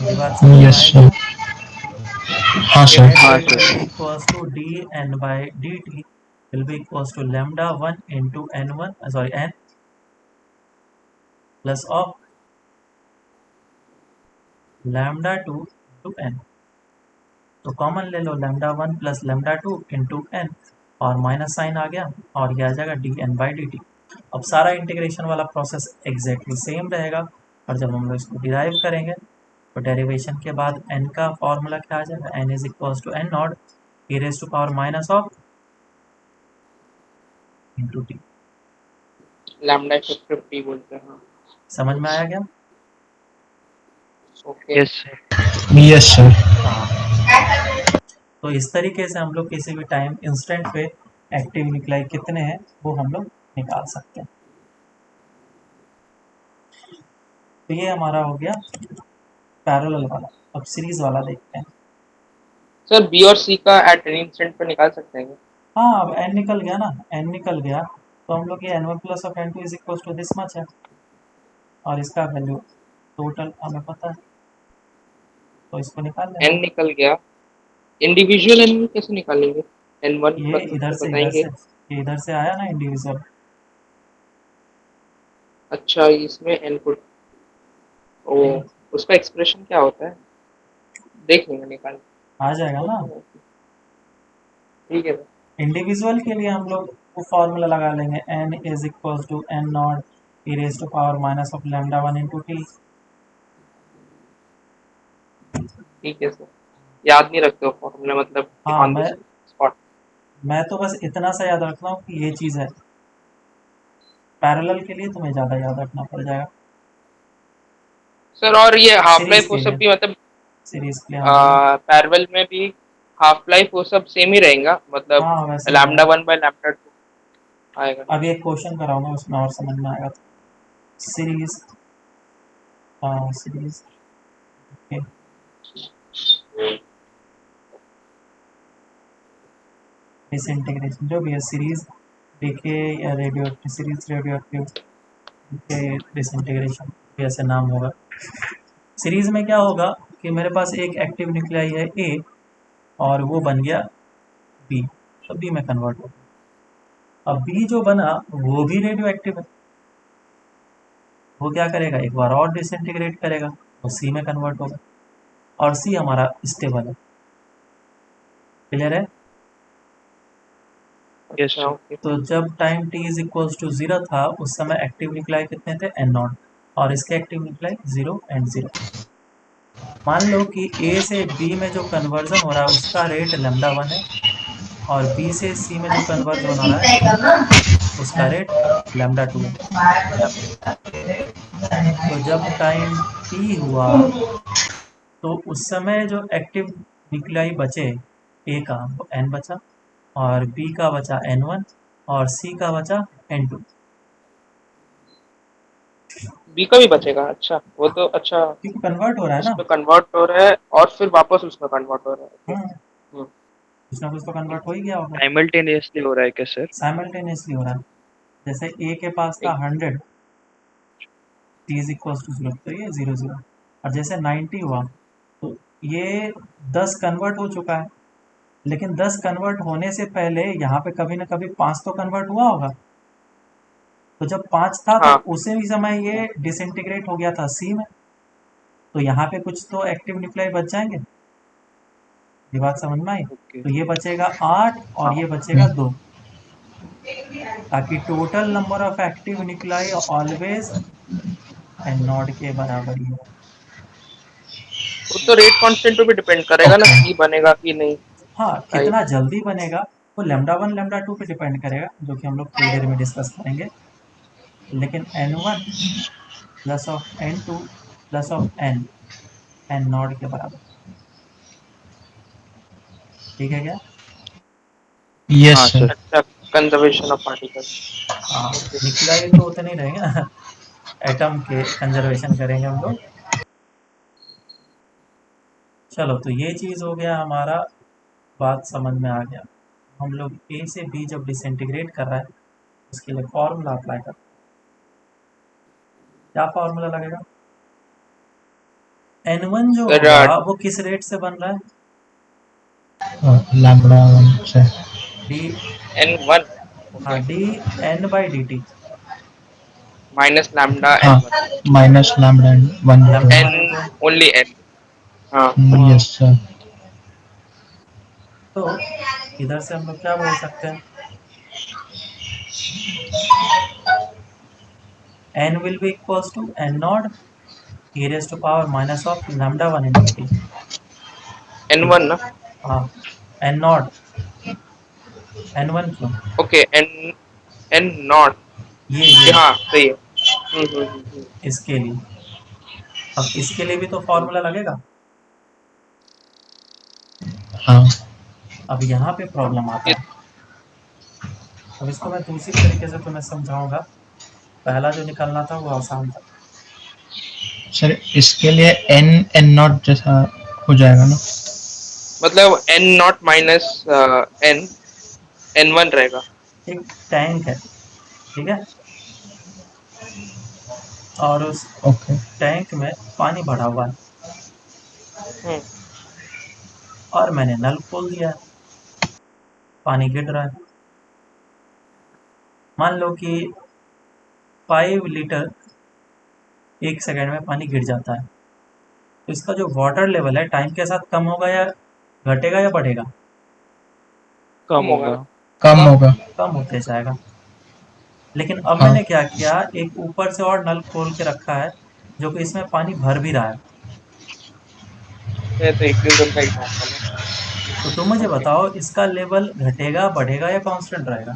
मेरी बात समझ में यस आएगी सर ना। हाँ तो सर नेट हाँ rate sir. will be equals to dn/dt will be equals to lambda 1 into n1, sorry n plus of lambda 2 into n, तो कॉमन ले लो lambda 1 plus lambda 2 into n, और माइनस साइन आ गया और ये आ जाएगा dn/dt। अब सारा इंटीग्रेशन वाला प्रोसेस एग्जैक्टली सेम रहेगा, और जब हम लोग इसको डिराइव करेंगे तो डेरिवेशन के बाद n का फॉर्मूला क्या आ जाएगा, n is equals to n naught e raise to power minus of into T. Lambda effective T बोलते हैं। हाँ समझ में आया क्या। Okay. Yes sir. Yes sir हाँ, तो इस तरीके से हम लोग किसी भी टाइम इंस्टेंट पे एक्टिव न्यूक्लाई कितने हैं वो हम लोग निकाल सकते हैं। तो ये हमारा हो गया पैरेलल वाला। अब सीरीज वाला देखते हैं। सर बी और सी का एट एनी इंस्टेंट पे निकाल सकते हैं क्या? हाँ, अब n निकल गया ना, n निकल गया तो हम लोग ये n1 plus of n2 is equal to this much है, और इसका वैल्यू टोटल हमें पता है, तो इसको निकाल लेंगे। एन निकल गया, इंडिविजुअल एन कैसे निकालेंगे? एन वन ये इधर से बताएंगे। ये इधर से आया ना इंडिविजुअल। अच्छा इसमें एन पुट, ओ उसका एक्सप्रेशन क्या होता है, देख लेंगे निकाल। आ जाएगा ना। ठीक है सर। इंडिविजुअल के लिए हम लोग वो फॉर्मूला लगा लेंगे, n is equal to n naught E raise to power minus of lambda 1 into T. ठीक है सर, याद नहीं रखते हो फॉर्मूला मतलब हाँ, ऑन द स्पॉट? मैं तो बस इतना सा याद रखता हूँ कि ये चीज़ है। पैरेलल के लिए तुम्हें ज़्यादा याद रखना पड़ जाएगा। सर और ये हाफ सीरीज लाइफ के वो सब लिए, भी मतलब सीरीज के लिए हाँ बोलो। पैरेलल में भी हाफ लाइफ वो सब सेम ही रहेगा, मतलब हाँ वैसे ही लैम्डा रहेगा। 1 बाय लैम्डा 2 आएगा। अभी एक क्वेश्चन कराऊंगा उसमें और समझ में आएगा। सीरीज, हाँ सीरीज डिसइंटीग्रेशन जो भी है, सीरीज डीके या radio series radioactive decay disintegration ऐसे नाम होगा। सीरीज में क्या होगा कि मेरे पास एक एक्टिव न्यूक्लियाई है ए और वो बन गया बी, तो बी में कन्वर्ट होगा। अब बी जो बना वो भी रेडियो एक्टिव है, वो क्या करेगा, एक बार और डिसइंटीग्रेट करेगा तो सी में कन्वर्ट होगा, और सी हमारा स्टेबल है। क्लियर है? Yes sir. ओके। तो जब time t is equals to 0 था उस समय एक्टिव न्यूक्लियाई कितने थे, n नॉट, और इसके एक्टिव न्यूक्लियाई 0 एंड 0। मान लो कि a से b में जो कन्वर्जन हो रहा है उसका रेट लैम्डा 1 है, और b से c में जो कन्वर्जन हो रहा है उसका रेट लैम्डा 2 है। तो जब टाइम t हुआ तो उस समय जो एक्टिव न्यूक्लियाई बचे, a का वो n बचा, और b का बचा n1, और c का बचा n2। बी का भी बचेगा, अच्छा वो तो अच्छा, क्योंकि कन्वर्ट हो रहा है ना। उसमें कन्वर्ट हो रहा है और फिर वापस उसमें कन्वर्ट हो रहा है। ओके। हाँ, कुछ ना कुछ तो कन्वर्ट हो ही गया होगा। साइमल्टेनियसली हो रहा है क्या सर? साइमल्टेनियसली हो रहा है। जैसे ए के पास था 100, टी इज इक्वल टू 0, तो ये 0 0, और जैसे 90 हुआ तो ये 10 कन्वर्ट हो चुका है, लेकिन 10 कन्वर्ट होने से पहले यहाँ पे कभी ना कभी 5 तो कन्वर्ट हुआ होगा। तो जब 5 था तो हाँ उसी समय ये डिसइंटीग्रेट हो गया था सी में, तो यहाँ पे कुछ तो एक्टिव न्यूक्लियाई बच जाएंगे। ये बात समझ में आई? ओके। तो ये बचेगा 8 और ये बचेगा 2, ताकि total number of active nuclei always an not के बराबर ही हो। वो तो रेट कांस्टेंट पे भी डिपेंड करेगा ना, Okay. सी बनेगा कि नहीं। हाँ, राइट। कितना जल्दी बनेगा वो लैम्डा 1 लैम्डा 2 पे डिपेंड करेगा, जो कि हम लोग थोड़ी देर में डिस्कस करेंगे। लेकिन n1 plus of n2 plus of n not के बराबर, ठीक है क्या? Yes, हाँ sir. सर। अच्छा, कंजर्वेशन ऑफ पार्टिकल। हाँ, ओके। न्यूक्लियाई तो उतने ही रहेंगे, एटम के कंजर्वेशन करेंगे हम लोग। चलो, तो ये चीज़ हो गया हमारा, बात समझ में आ गया। हम लोग ए से बी जब डिसइंटीग्रेट कर रहा है उसके लिए फॉर्मूला अप्लाई कर, क्या फॉर्मूला लगेगा? n1 जो सर होगा वो किस रेट से बन रहा है? Lambda 1 से डी, एन वन। हाँ okay. D N by D T, minus lambda N हाँ one. minus lambda 1 into lambda N, 1 into, only N. हाँ। yes sir. तो इधर से हम लोग क्या बोल सकते हैं, n will be equals to n naught e raise to power minus of lambda 1 into T. N one ना। हाँ, n नॉट, n1 क्यों? Okay N, N naught. ये हाँ सही है। इसके लिए, अब इसके लिए भी तो फॉर्मूला लगेगा। हाँ अब यहाँ पे प्रॉब्लम आता ये है, अब इसको मैं दूसरी तरीके से तुम्हें समझाऊंगा। पहला जो निकालना था वो आसान था। सर, इसके लिए n n नॉट जैसा हो जाएगा ना? मतलब n not minus n n1 रहेगा। एक टैंक है, ठीक है, और उस ओके टैंक में पानी भरा हुआ है हम्म और मैंने नल खोल दिया है, पानी गिर रहा है। मान लो कि 5 लीटर 1 सेकेंड में पानी गिर जाता है, तो इसका जो वाटर लेवल है टाइम के साथ कम होगा या घटेगा या बढ़ेगा? कम होगा। होगा। कम कम होगा। कम होते जाएगा। लेकिन अब हाँ मैंने क्या किया, एक ऊपर से और नल खोल के रखा है जो कि इसमें पानी भर भी रहा है। ये तो इक्विलिब्रियम का एग्जांपल है। तो तुम मुझे ओके। बताओ इसका लेवल घटेगा बढ़ेगा या कांस्टेंट रहेगा?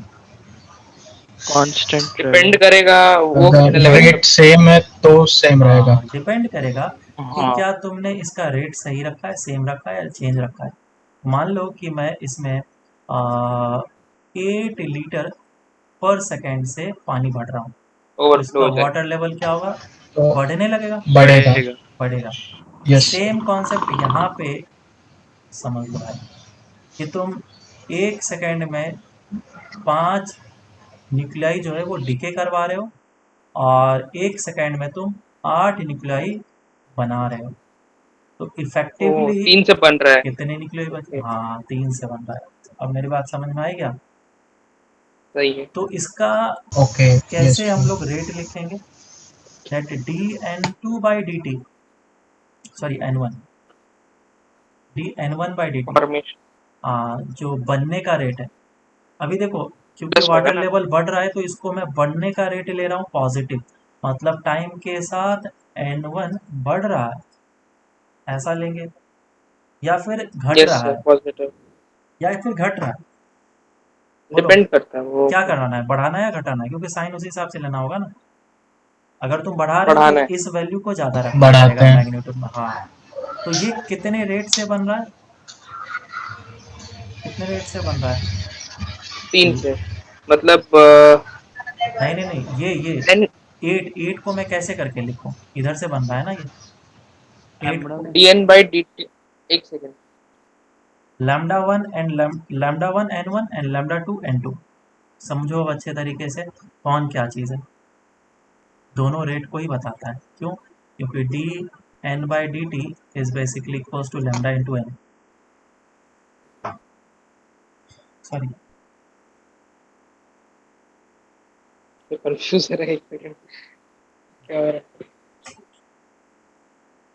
कांस्टेंट डिपेंड रहेगा। करेगा वो कितने अगर लेवल पे। रेट सेम है तो सेम रहेगा। हाँ, डिपेंड करेगा कि हाँ क्या तुमने इसका रेट सही रखा है, सेम रखा है या चेंज रखा है। मान लो कि मैं इसमें 8 लीटर पर सेकेंड से पानी भर रहा हूँ, तो ओवरफ्लो इसका हो जाए। वाटर लेवल क्या होगा? तो बढ़ने लगेगा, बढ़ेगा। बढ़ेगा। बढ़ेगा। यस। सेम कॉन्सेप्ट यहाँ पे समझ लो भाई, कि तुम 1 सेकेंड में 5 न्यूक्लियाई जो है वो डिके करवा रहे हो और 1 सेकेंड में तुम 8 न्यूक्लियाई बना रहे हो, तो ओ इफेक्टिवली 3 से बन रहा है। कितने न्यूक्लियाई बचे? ओके, हाँ, 3 से बन रहा है। अब मेरी बात समझ में आई क्या? सही है। तो इसका ओके। यस कैसे हम ब्रो। लोग रेट लिखेंगे? That dN2/dt, sorry N1, dN1/dt, formation जो बनने का रेट है। अभी देखो, क्योंकि प्लस होगा वाटर ना। लेवल बढ़ रहा है तो इसको मैं बढ़ने का रेट ले रहा हूँ पॉजिटिव, मतलब टाइम के साथ N1 बढ़ रहा है, ऐसा लेंगे, या फिर घट यस रहा सर, है, पॉजिटिव। या फिर घट रहा है। बोलो, डिपेंड करता है वो। क्या कराना है, बढ़ाना है या घटाना है? क्योंकि साइन उसी हिसाब से लेना होगा ना। अगर तुम बढ़ा रहे हो तो बढ़ाना है। इस वैल्यू को ज़्यादा रखना बढ़ाते पड़ेगा हैं। मैग्नीट्यूड में। हाँ, तो ये कितने रेट से बन रहा है? कितने रेट से बन रहा है? 3 से मतलब नहीं नहीं नहीं, ये n 8 को मैं कैसे करके लिखूं? इधर से बन रहा है ना ये 8 लैम्बडा को। में। dN/dt। एक second. λ1 and λ1 n1 and λ2 n2, समझो अब अच्छे तरीके से कौन क्या चीज़ है। दोनों रेट को ही बताता है, क्यों? क्योंकि dN/dt is basically equals to lambda into N, sorry. Confuse है, एक सेकेंड। क्या हो रहा है?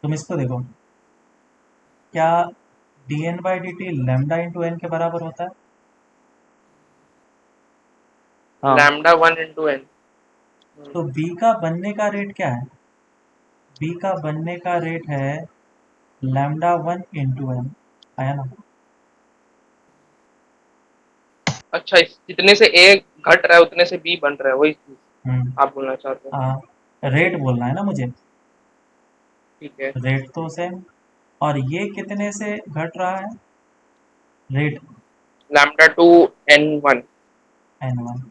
तुम इसको देखो, क्या dN/dt लैम्डा इंटू एन के बराबर होता है? हाँ। λ1 × n। तो b का बनने का रेट क्या है? b का बनने का रेट है λ1 × n, आया ना? अच्छा, जितने से a घट रहा है उतने से b बन रहा है, वही चीज हम्म। आप बोलना चाहते हैं। रेट बोलना है ना मुझे, ठीक है। रेट तो सेम। और ये कितने से घट रहा है rate? λ2 n1। n1।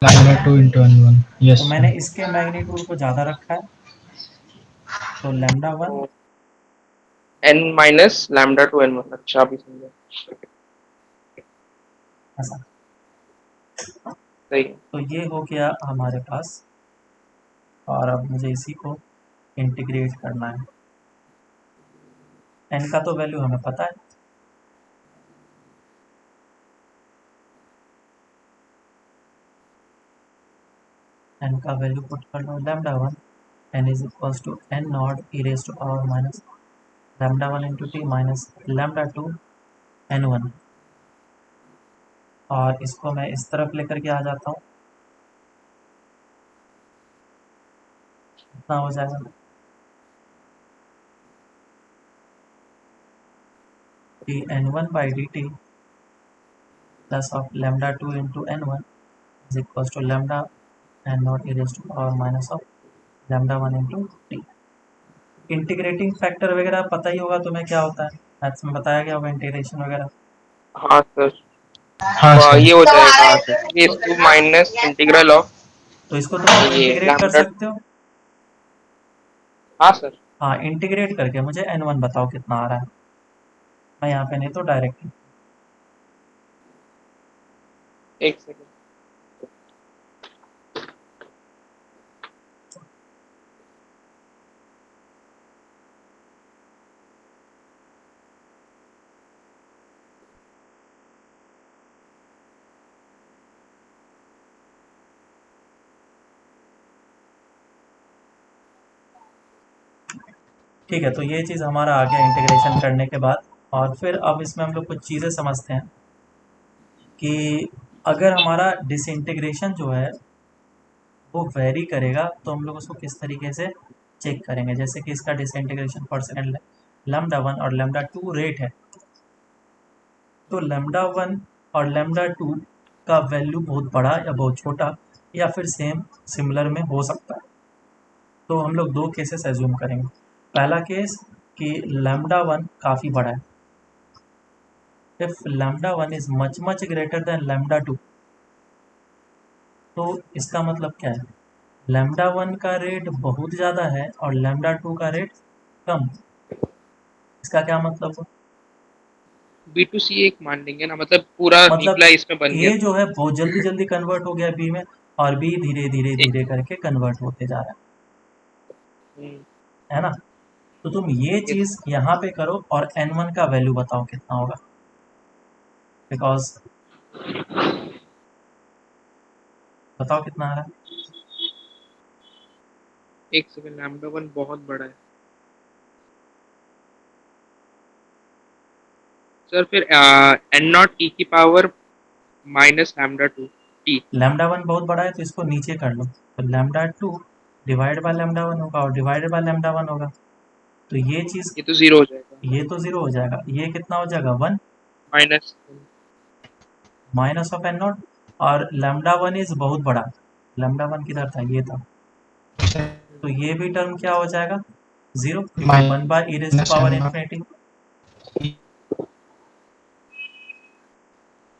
Lambda 2 × n1। तो यस मैंने सर। इसके मैग्नीट्यूड को ज़्यादा रखा है, तो λ1 तो n माइनस λ2 n1। अच्छा, अभी समझा। ऐसा। सही है। तो ये हो गया हमारे पास, और अब मुझे इसी को इंटीग्रेट करना है। n का तो वैल्यू हमें पता है, n का वैल्यू पुट कर लो, λ1 n is equals to n naught E raise to power minus λ1 into T minus λ2 n1। और इसको मैं इस तरफ लेकर के आ जाता हूँ, इतना हो जाएगा dN1/dt plus of λ2 into n1 is equals to lambda n naught E raise to power minus of λ1 into T. Integrating factor वगैरह पता ही होगा तुम्हें क्या होता है, मैथ्स में बताया गया होगा इंटीग्रेशन वगैरह। हाँ सर। हाँ सर। ये हो जाएगा हाँ सर। ये इसको माइनस इंटीग्रल ऑफ तो इसको तुम लोग ये इंटीग्रेट कर लैम्डा। सकते हो। हाँ सर। हाँ, इंटीग्रेट करके मुझे n1 बताओ कितना आ रहा है। मैं यहाँ पे नहीं तो डायरेक्ट एक सेकंड। ठीक है। तो ये चीज़ हमारा आ गया इंटीग्रेशन करने के बाद। और फिर अब इसमें हम लोग कुछ चीज़ें समझते हैं कि अगर हमारा डिसइंटीग्रेशन जो है वो वेरी करेगा तो हम लोग उसको किस तरीके से चेक करेंगे। जैसे कि इसका डिसइंटीग्रेशन पर सेकेंड लैम्डा 1 और लैम्डा 2 रेट है, तो लैम्डा 1 और लैम्डा 2 का वैल्यू बहुत बड़ा या बहुत छोटा या फिर सेम सिमिलर में हो सकता है। तो हम लोग दो केसेस एज्यूम करेंगे। पहला केस कि लैम्डा 1 काफ़ी बड़ा है। If lambda 1 is much much greater than lambda 2, तो इसका मतलब क्या है, लैम्डा 1 का रेट बहुत ज़्यादा है और लैम्डा 2 का रेट कम। इसका क्या मतलब हुआ? B2C एक मान लेंगे ना, मतलब पूरा मतलब निकला इसमें बन गया। ए जो है बहुत जल्दी जल्दी कन्वर्ट हो गया बी में, और बी धीरे धीरे एक धीरे करके कन्वर्ट होते जा रहा हम्म, है ना। तो तुम ये yes, चीज़ यहाँ पे करो और n1 का वैल्यू बताओ कितना होगा, बिकॉज बताओ कितना आ रहा है। एक सेकंड, लैम्डा 1 बहुत बड़ा है सर। फिर n0 e⁻ -λ2 t। लैम्डा 1 बहुत बड़ा है तो इसको नीचे कर लो, तो लैम्डा 2 डिवाइड बाय लैम्डा 1 होगा और डिवाइडेड बाय लैम्डा 1 होगा। तो ये चीज़, ये तो 0 हो जाएगा। ये तो ज़ीरो हो जाएगा। ये कितना हो जाएगा, 1 minus minus of N naught. और लैम्डा 1 इज बहुत बड़ा, लैम्डा 1 किधर था, ये था। तो ये भी टर्म क्या हो जाएगा, ज़ीरो, क्योंकि 1 by E raise to minus power m naught infinity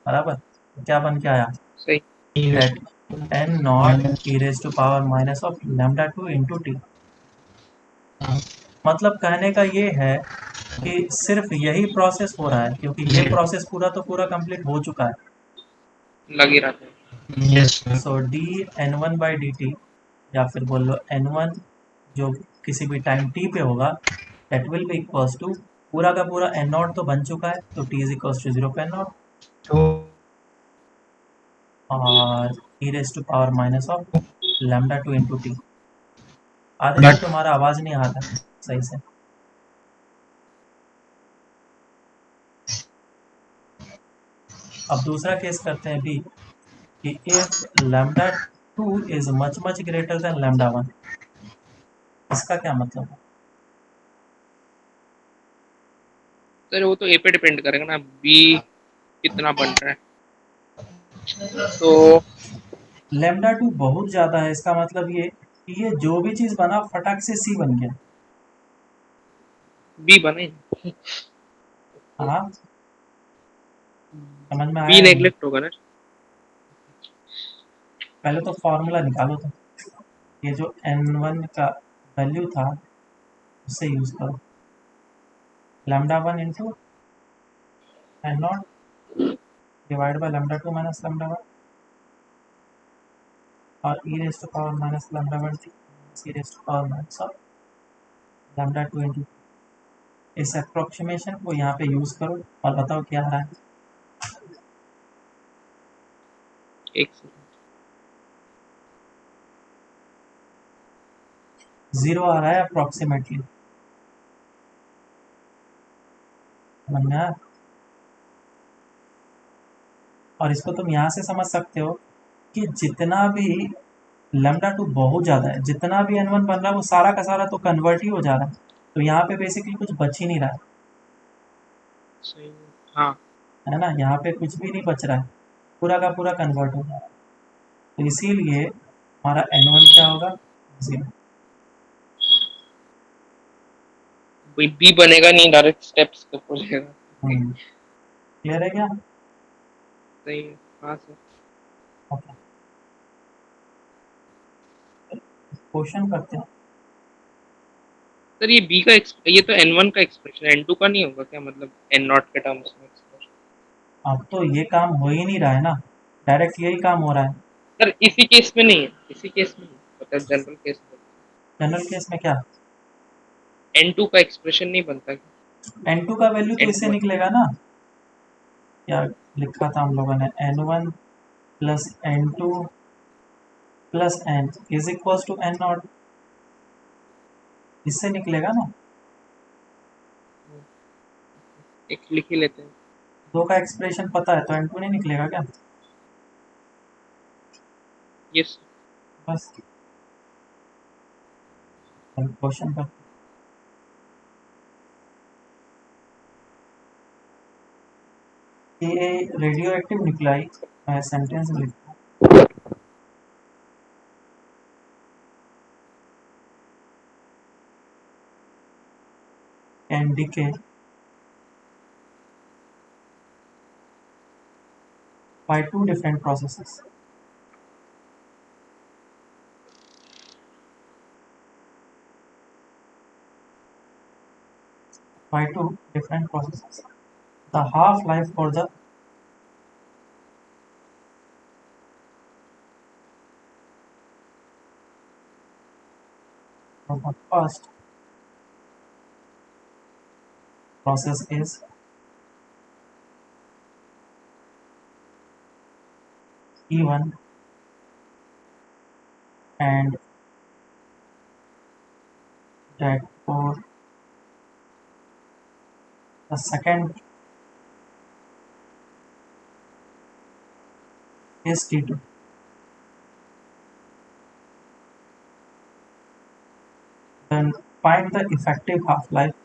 बराबर। तो क्या बन के आया, सही। e raised that to N naught minus E raise to power minus of lambda 2 into T. मतलब कहने का ये है कि सिर्फ यही प्रोसेस हो रहा है, क्योंकि ये 0. प्रोसेस पूरा तो पूरा कंप्लीट हो चुका है। लग ही रहा था। Yes, sir. So D N one by D T, या फिर बोल लो एन वन जो किसी भी टाइम टी पे होगा, that will be equals to पूरा का पूरा एन नॉट तो बन चुका है, तो T is equals to zero पे एन नॉट So और e raise to power minus of lambda 2 into T. Aditya that तुम्हारा आवाज़ नहीं आ रहा है सही से। अब दूसरा केस करते हैं बी, कि if lambda 2 is much much greater than lambda 1। इसका क्या मतलब है, सर वो तो ए पे डिपेंड करेगा ना, बी कितना बन रहा है। तो लैम्डा 2 बहुत ज़्यादा है, इसका मतलब ये कि ये जो भी चीज़ बना फटाक से सी बन गया। बी बने, हाँ, समझ में बी आया या नहीं। नेग्लेक्ट होगा ना। पहले तो फॉर्मूला निकालो तुम, ये जो n1 का वैल्यू था उससे यूज़ करो, lambda 1 into N naught divide by lambda 2 minus lambda 1 और e raise to power minus lambda 1 T e raise to power minus of lambda 2 into. इस अप्रोक्सीमेशन को यहाँ पे यूज़ करो और बताओ क्या आ रहा है। एक सेकंड, ज़ीरो आ रहा है अप्रोक्सीमेटली, समझ में आया। और इसको तुम यहाँ से समझ सकते हो कि जितना भी लैम्डा 2 बहुत ज़्यादा है, जितना भी n1 बन रहा है वो सारा का सारा तो कन्वर्ट ही हो जा रहा है, तो यहाँ पे बेसिकली कुछ बच ही नहीं रहा सही है। हाँ, है ना। यहाँ पे कुछ भी नहीं बच रहा है, पूरा का पूरा कन्वर्ट हो जा रहा है। तो इसीलिए हमारा n1 क्या होगा, जीरो। बी बनेगा नहीं, डायरेक्ट स्टेप्स पे खोलेगा। क्लियर है क्या। सही है। हाँ सर। ओके, क्वेश्चन करते हैं। सर ये बी का ये तो एन वन का एक्सप्रेशन है, एन टू का नहीं होगा क्या, मतलब एन नॉट के टर्म्स में एक्सप्रेशन? अब तो ये काम हो ही नहीं रहा है ना, डायरेक्ट यही काम हो रहा है। सर इसी केस में नहीं है, इसी केस में नहीं, मतलब जनरल केस में जनरल केस में क्या, एन टू का एक्सप्रेशन नहीं बनता n2 का वैल्यू तो एन इससे टू? निकलेगा ना, क्या लिखा था हम लोगों ने, n1 plus n2 plus n is equal to n naught, इससे निकलेगा ना। एक लिख ही लेते हैं। दो का एक्सप्रेशन पता है तो n2 नहीं निकलेगा क्या, यस। बस क्वेश्चन का। ये रेडियो एक्टिव निकला ही, मैं सेंटेंस में लिखता हूँ, can decay by two different processes. By two different processes. The half-life for the first process is E1 and that for the second is T2. Then find the effective half-life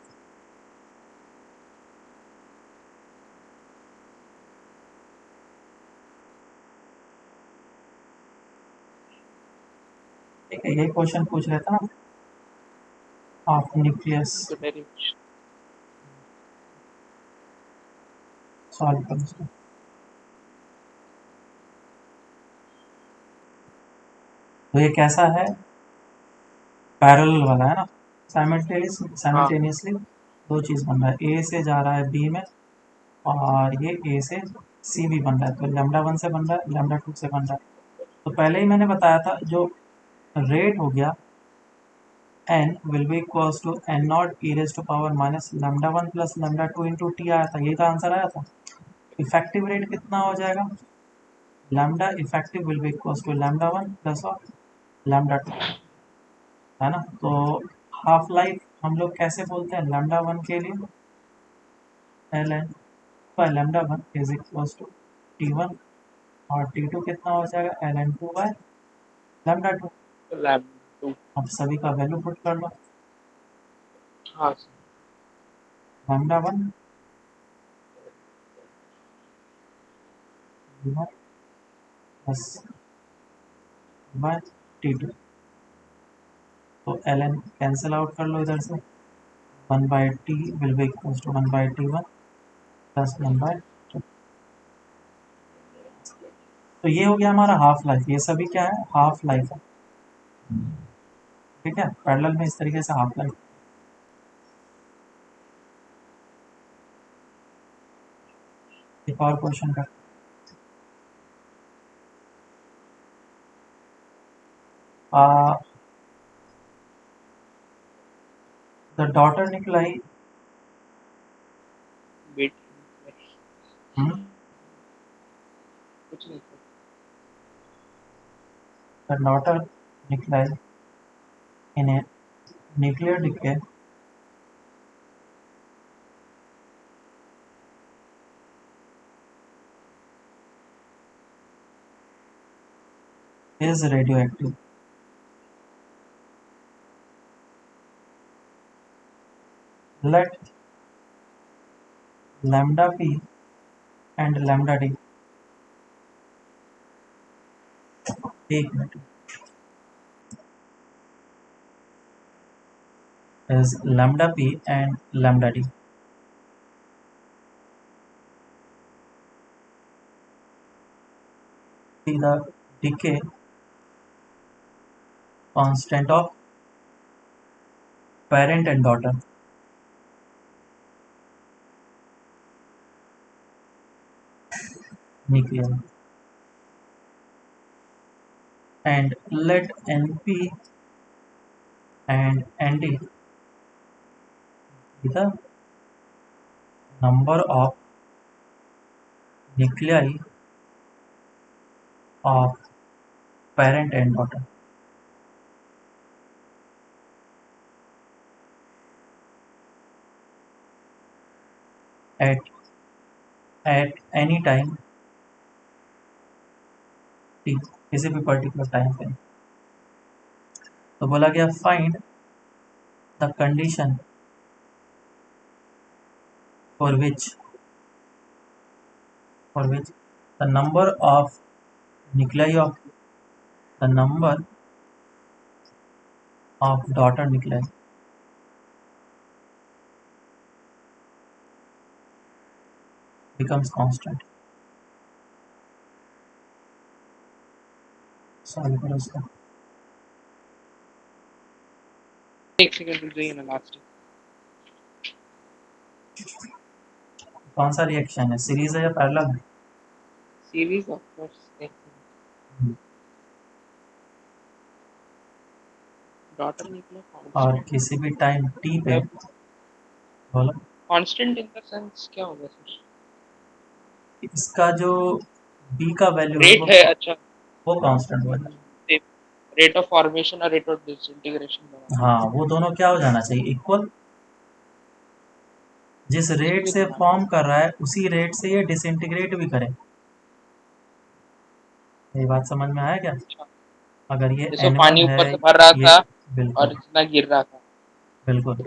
ठीक है, यही क्वेश्चन पूछ रहे थे ना, ऑफ न्यूक्लियस तो डेरिवेशन सॉल्व कर उसको। तो ये कैसा है, पैरेलल वाला है ना, हाँ साइमल्टेनियसली दो चीज़ बन रहा है, ए से जा रहा है बी में और ये ए से सी भी बन रहा है, तो लैम्डा वन से बन रहा है, लैम्डा टू से बन रहा है। तो पहले ही मैंने बताया था जो रेट हो गया n will be equals to N naught E raise to power minus lambda one plus lambda two into T आया था, यही तो आंसर आया था। इफेक्टिव रेट कितना हो जाएगा, lambda effective will be equals to lambda one plus of lambda two, है ना। तो हाफ लाइफ हम लोग कैसे बोलते हैं, लैम्डा वन के लिए L N by lambda one is equals to T one, और टी टू कितना हो जाएगा L N two by lambda two. तो लैब टू। अब सभी का वैल्यू पुट कर लो, हाँ sir. Lambda one plus by T two, तो एल एन कैंसिल आउट कर लो इधर से, one by T will be equals to one by T one plus one by two. तो ये हो गया हमारा हाफ लाइफ, ये सभी क्या है, हाफ लाइफ है, ठीक है। पैरेलल में इस तरीके से हाफ लाइफ। एक और क्वेश्चन का, the daughter nuclei, wait the कुछ नहीं daughter nuclei in a nuclear decay is radioactive. Let lambda p and lambda d, एक मिनट, is lambda p and lambda d. See the decay constant of parent and daughter. Nuclei. And let NP and ND be the number of nuclei of parent and daughter. At any time t, किसी भी पर्टिकुलर टाइम पे। तो बोला गया find the condition for which the number of nuclei of the number of daughter nuclei becomes constant. Solve करो इसका। एक सेकंड रुक जाइए ना, लास्ट कौन सा रिएक्शन है, सीरीज है या पैरेलल है? Series of course. डॉटर निकला और किसी भी टाइम टी पे बोलो कांस्टेंट इन द सेंस क्या होगा सर? इसका जो बी का वैल्यू रेट है, अच्छा वो कांस्टेंट होगा। रेट ऑफ फॉर्मेशन और रेट ऑफ डिसइंटीग्रेशन। हाँ, वो दोनों क्या हो जाना चाहिए, इक्वल। जिस रेट से फॉर्म कर रहा है उसी रेट से ये डिसइंटीग्रेट भी करे। ये बात समझ में आया क्या? अगर ये जैसे N1 पानी है, ऊपर से भर रहा था और बिल्कुल जितना गिर रहा था, बिल्कुल,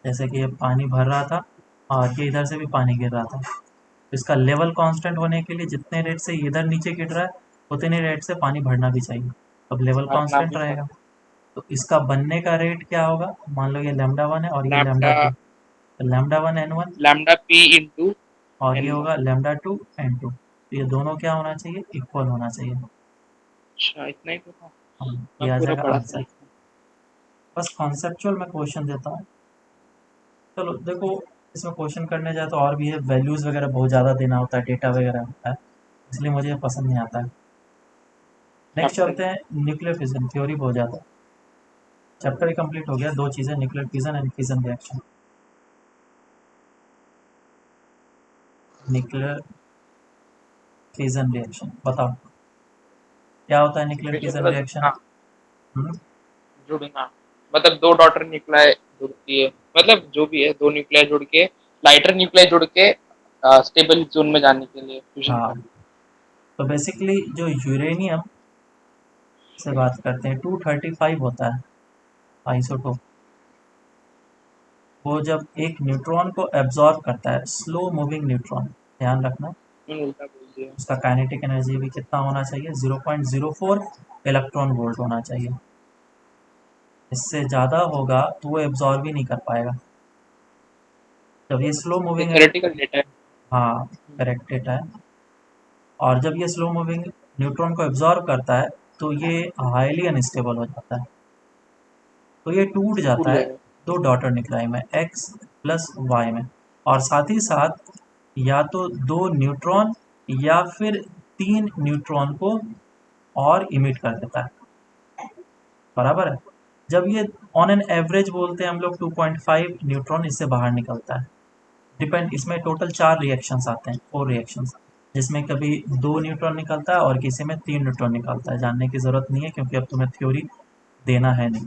जैसे कि ये पानी भर रहा था और ये इधर से भी पानी गिर रहा था, तो इसका लेवल कांस्टेंट होने के लिए जितने रेट से इधर नीचे गिर रहा है उतने रेट से पानी भरना भी चाहिए, अब लेवल भरना कांस्टेंट भी रहेगा। तो इसका बनने का रेट क्या होगा, मान लो ये लैम्डा 1 है और ये लैम्डा 2, तो lambda 1 N1 lambda P into और ये होगा लैम्डा 2 N2। तो ये दोनों क्या होना चाहिए, इक्वल होना चाहिए। अच्छा, इतना ही तो था। हाँ, मैं ये आ पूरा जाएगा पढ़ा आंसर। बस कॉन्सेप्चुअल में क्वेश्चन देता हूँ। चलो देखो, इसमें क्वेश्चन करने जाए तो और भी है, वैल्यूज़ वगैरह बहुत ज़्यादा देना होता है, डेटा वगैरह होता है, इसलिए मुझे पसंद नहीं आता है। नेक्स्ट चलते हैं, न्यूक्लियर फिजन थ्योरी बहुत ज़्यादा। चैप्टर ही कंप्लीट हो गया, दो चीज़ें, nuclear fission and fission reaction. Nuclear fission reaction बताओ क्या होता है न्यूक्लियर फिजन रिएक्शन? जुड़ना, मतलब दो डॉटर न्यूक्लियाई जुड़ती है, मतलब जो भी है दो न्यूक्लियाई जुड़ के, लाइटर न्यूक्लियाई जुड़ के स्टेबल जोन में जाने के लिए फ्यूजन हाँ, तो बेसिकली जो यूरेनियम से बात करते हैं 235 होता है आइसोटोप, वो जब एक न्यूट्रॉन को एब्जॉर्ब करता है, स्लो मूविंग न्यूट्रॉन, ध्यान रखना, उल्टा बोल दिया। उसका काइनेटिक एनर्जी भी कितना होना चाहिए, 0.04 इलेक्ट्रॉन वोल्ट होना चाहिए। इससे ज़्यादा होगा तो वो एब्जॉर्ब ही नहीं कर पाएगा। जब ये स्लो मूविंग है, थ्योरेटिकल डेटा है। हाँ करेक्ट डेटा है, और जब ये स्लो मूविंग न्यूट्रॉन को एब्जॉर्ब करता है तो ये हाईली अनस्टेबल हो जाता है, तो ये टूट जाता है दो डॉटर न्यूक्लियाई में, x प्लस वाई में, और साथ ही साथ या तो दो न्यूट्रॉन या फिर 3 न्यूट्रॉन को और इमिट कर देता है, बराबर है। जब ये ऑन एन एवरेज बोलते हैं हम लोग 2.5 न्यूट्रॉन इससे बाहर निकलता है, डिपेंड, इसमें टोटल 4 रिएक्शंस आते हैं, 4 रिएक्शंस, जिसमें कभी 2 न्यूट्रॉन निकलता है और किसी में 3 न्यूट्रॉन निकलता है, जानने की ज़रूरत नहीं है क्योंकि अब तुम्हें थ्योरी देना है नहीं।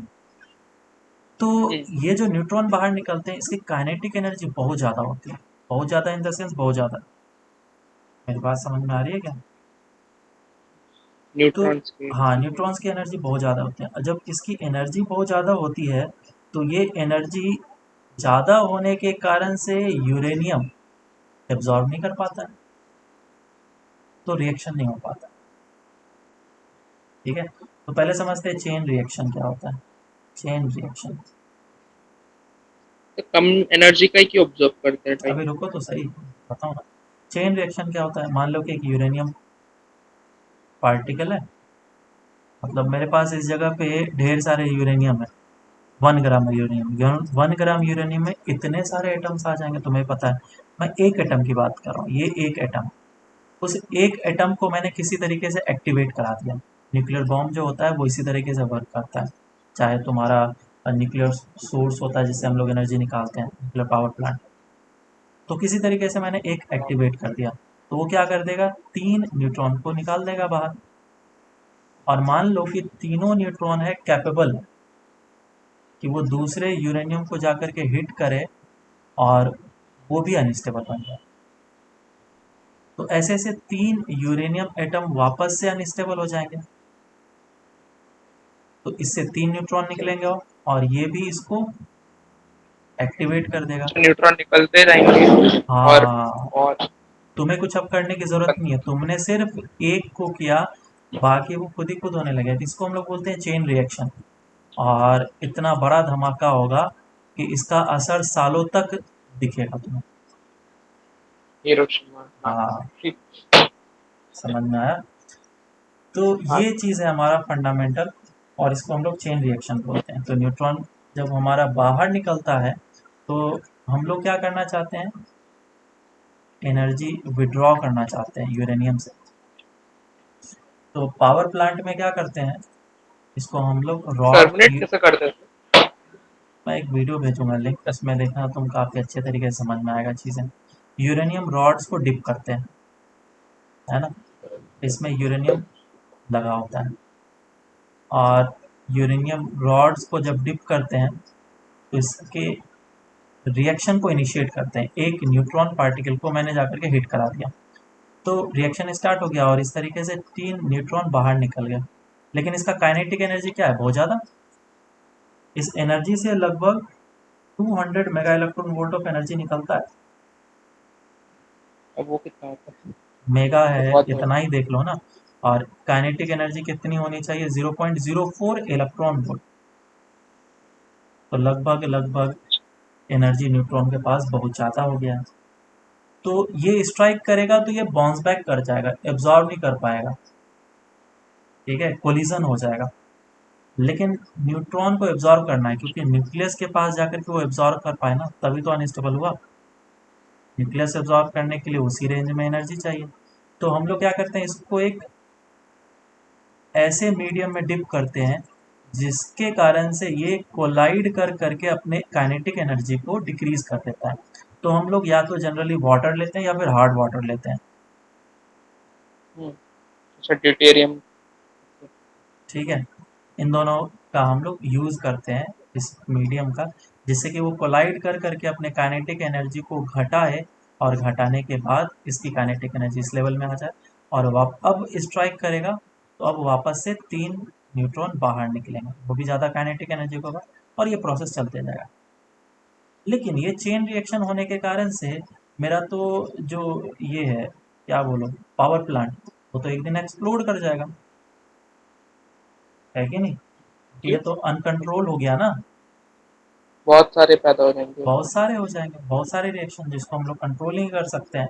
तो ये जो न्यूट्रॉन बाहर निकलते हैं इसकी काइनेटिक एनर्जी बहुत ज़्यादा होती है, बहुत ज़्यादा इन द सेंस बहुत ज़्यादा। मेरी बात समझ में आ रही है क्या? न्यूट्रॉन्स तो हाँ, न्यूट्रॉन्स की एनर्जी बहुत ज़्यादा होती है। जब इसकी एनर्जी बहुत ज़्यादा होती है तो ये एनर्जी ज़्यादा होने के कारण से यूरेनियम एब्जॉर्ब नहीं कर पाता है, तो रिएक्शन नहीं हो पाता। ठीक है, तो पहले समझते हैं चेन रिएक्शन क्या होता है। चेन रिएक्शन तो कम एनर्जी का ही क्यों ऑब्जर्व करते हैं टाइप? अभी रुको तो सही, बताओ ना। चेन रिएक्शन क्या होता है, मान लो कि एक यूरेनियम पार्टिकल है, मतलब मेरे पास इस जगह पे ढेर सारे यूरेनियम है, 1 ग्राम यूरेनियम, 1 ग्राम यूरेनियम में इतने सारे एटम्स आ जाएंगे, तुम्हें पता है। मैं एक एटम की बात कर रहा हूँ, ये एक एटम, उस एक एटम को मैंने किसी तरीके से एक्टिवेट करा दिया। न्यूक्लियर बॉम्ब जो होता है वो इसी तरीके से वर्क करता है। चाहे तुम्हारा न्यूक्लियर सोर्स होता है जिससे हम लोग एनर्जी निकालते हैं, न्यूक्लियर पावर प्लांट, तो किसी तरीके से मैंने एक एक्टिवेट कर दिया, तो वो क्या कर देगा, 3 न्यूट्रॉन को निकाल देगा बाहर। और मान लो कि तीनों न्यूट्रॉन है कैपेबल कि वो दूसरे यूरेनियम को जाकर के हिट करे और वो भी अनस्टेबल बन जाए। तो ऐसे ऐसे 3 यूरेनियम एटम वापस से अनस्टेबल हो जाएंगे, तो इससे 3 न्यूट्रॉन निकलेंगे और ये भी इसको एक्टिवेट कर देगा। न्यूट्रॉन निकलते जाएंगे और हाँ, और तुम्हें कुछ अब करने की जरूरत नहीं है, तुमने सिर्फ एक को किया, बाकी वो खुद ही खुद होने लगे। इसको हम लोग बोलते हैं चेन रिएक्शन, और इतना बड़ा धमाका होगा कि इसका असर सालों तक दिखेगा तुम्हें। हिरोशिमा, हाँ हाँ, ठीक। समझ में आया। तो हाँ ये चीज़ है हमारा फंडामेंटल, और इसको हम लोग चेन रिएक्शन बोलते हैं। तो न्यूट्रॉन जब हमारा बाहर निकलता है तो हम लोग क्या करना चाहते हैं, एनर्जी विड्रॉ करना चाहते हैं यूरेनियम से। तो पावर प्लांट में क्या करते हैं, इसको हम लोग रॉड, टर्मिनेट कैसे कर देते मैं एक वीडियो भेजूंगा लिंक, उसमें देखना तुम, काफ़ी अच्छे तरीके से समझ में आएगा चीज़ें। यूरेनियम रॉड्स को डिप करते हैं, है ना, इसमें यूरेनियम लगा होता है, और यूरेनियम रॉड्स को जब डिप करते हैं तो इसके रिएक्शन को इनिशिएट करते हैं। एक न्यूट्रॉन पार्टिकल को मैंने जाकर के हिट करा दिया, तो रिएक्शन स्टार्ट हो गया और इस तरीके से 3 न्यूट्रॉन बाहर निकल गए। लेकिन इसका काइनेटिक एनर्जी क्या है, बहुत ज़्यादा। इस एनर्जी से लगभग 200 mega electron volt of energy निकलता है। अब वो कितना होता है? मेगा तो है, बहुत है। इतना ही देख लो ना। और काइनेटिक एनर्जी कितनी होनी चाहिए, 0.04 इलेक्ट्रॉन वोल्ट। तो लगभग लगभग एनर्जी न्यूट्रॉन के पास बहुत ज़्यादा हो गया है। तो ये स्ट्राइक करेगा तो ये बाउंस बैक कर जाएगा, एब्जॉर्ब नहीं कर पाएगा, ठीक है, कोलिजन हो जाएगा। लेकिन न्यूट्रॉन को एब्जॉर्ब करना है, क्योंकि न्यूक्लियस के पास जाकर के वो एब्जॉर्ब कर पाए ना, तभी तो अनस्टेबल हुआ। न्यूक्लियस एब्जॉर्ब करने के लिए उसी रेंज में एनर्जी चाहिए। तो हम लोग क्या करते हैं, इसको एक ऐसे मीडियम में डिप करते हैं जिसके कारण से ये कोलाइड कर करके अपने काइनेटिक एनर्जी को डिक्रीज कर देता है। तो हम लोग या तो जनरली वाटर लेते हैं या फिर हार्ड वाटर लेते हैं, अच्छा ड्यूटेरियम। ठीक है। इन दोनों का हम लोग यूज़ करते हैं, इस मीडियम का, जिससे कि वो कोलाइड कर करके अपने काइनेटिक एनर्जी को घटाए, और घटाने के बाद इसकी काइनेटिक एनर्जी इस लेवल में आ जाए, और अब स्ट्राइक करेगा तो अब वापस से 3 न्यूट्रॉन बाहर निकलेंगे, वो भी ज़्यादा काइनेटिक एनर्जी होगा, और ये प्रोसेस चलते जाएगा। लेकिन ये चेन रिएक्शन होने के कारण से मेरा तो जो ये है, क्या बोलो, पावर प्लांट, वो तो एक दिन एक्सप्लोड कर जाएगा, है कि नहीं। ये जी, तो अनकंट्रोल हो गया ना। बहुत सारे पैदा हो जाएंगे बहुत उसमें। सारे हो जाएंगे, बहुत सारे रिएक्शन जिसको हम लोग कंट्रोल नहीं कर सकते हैं।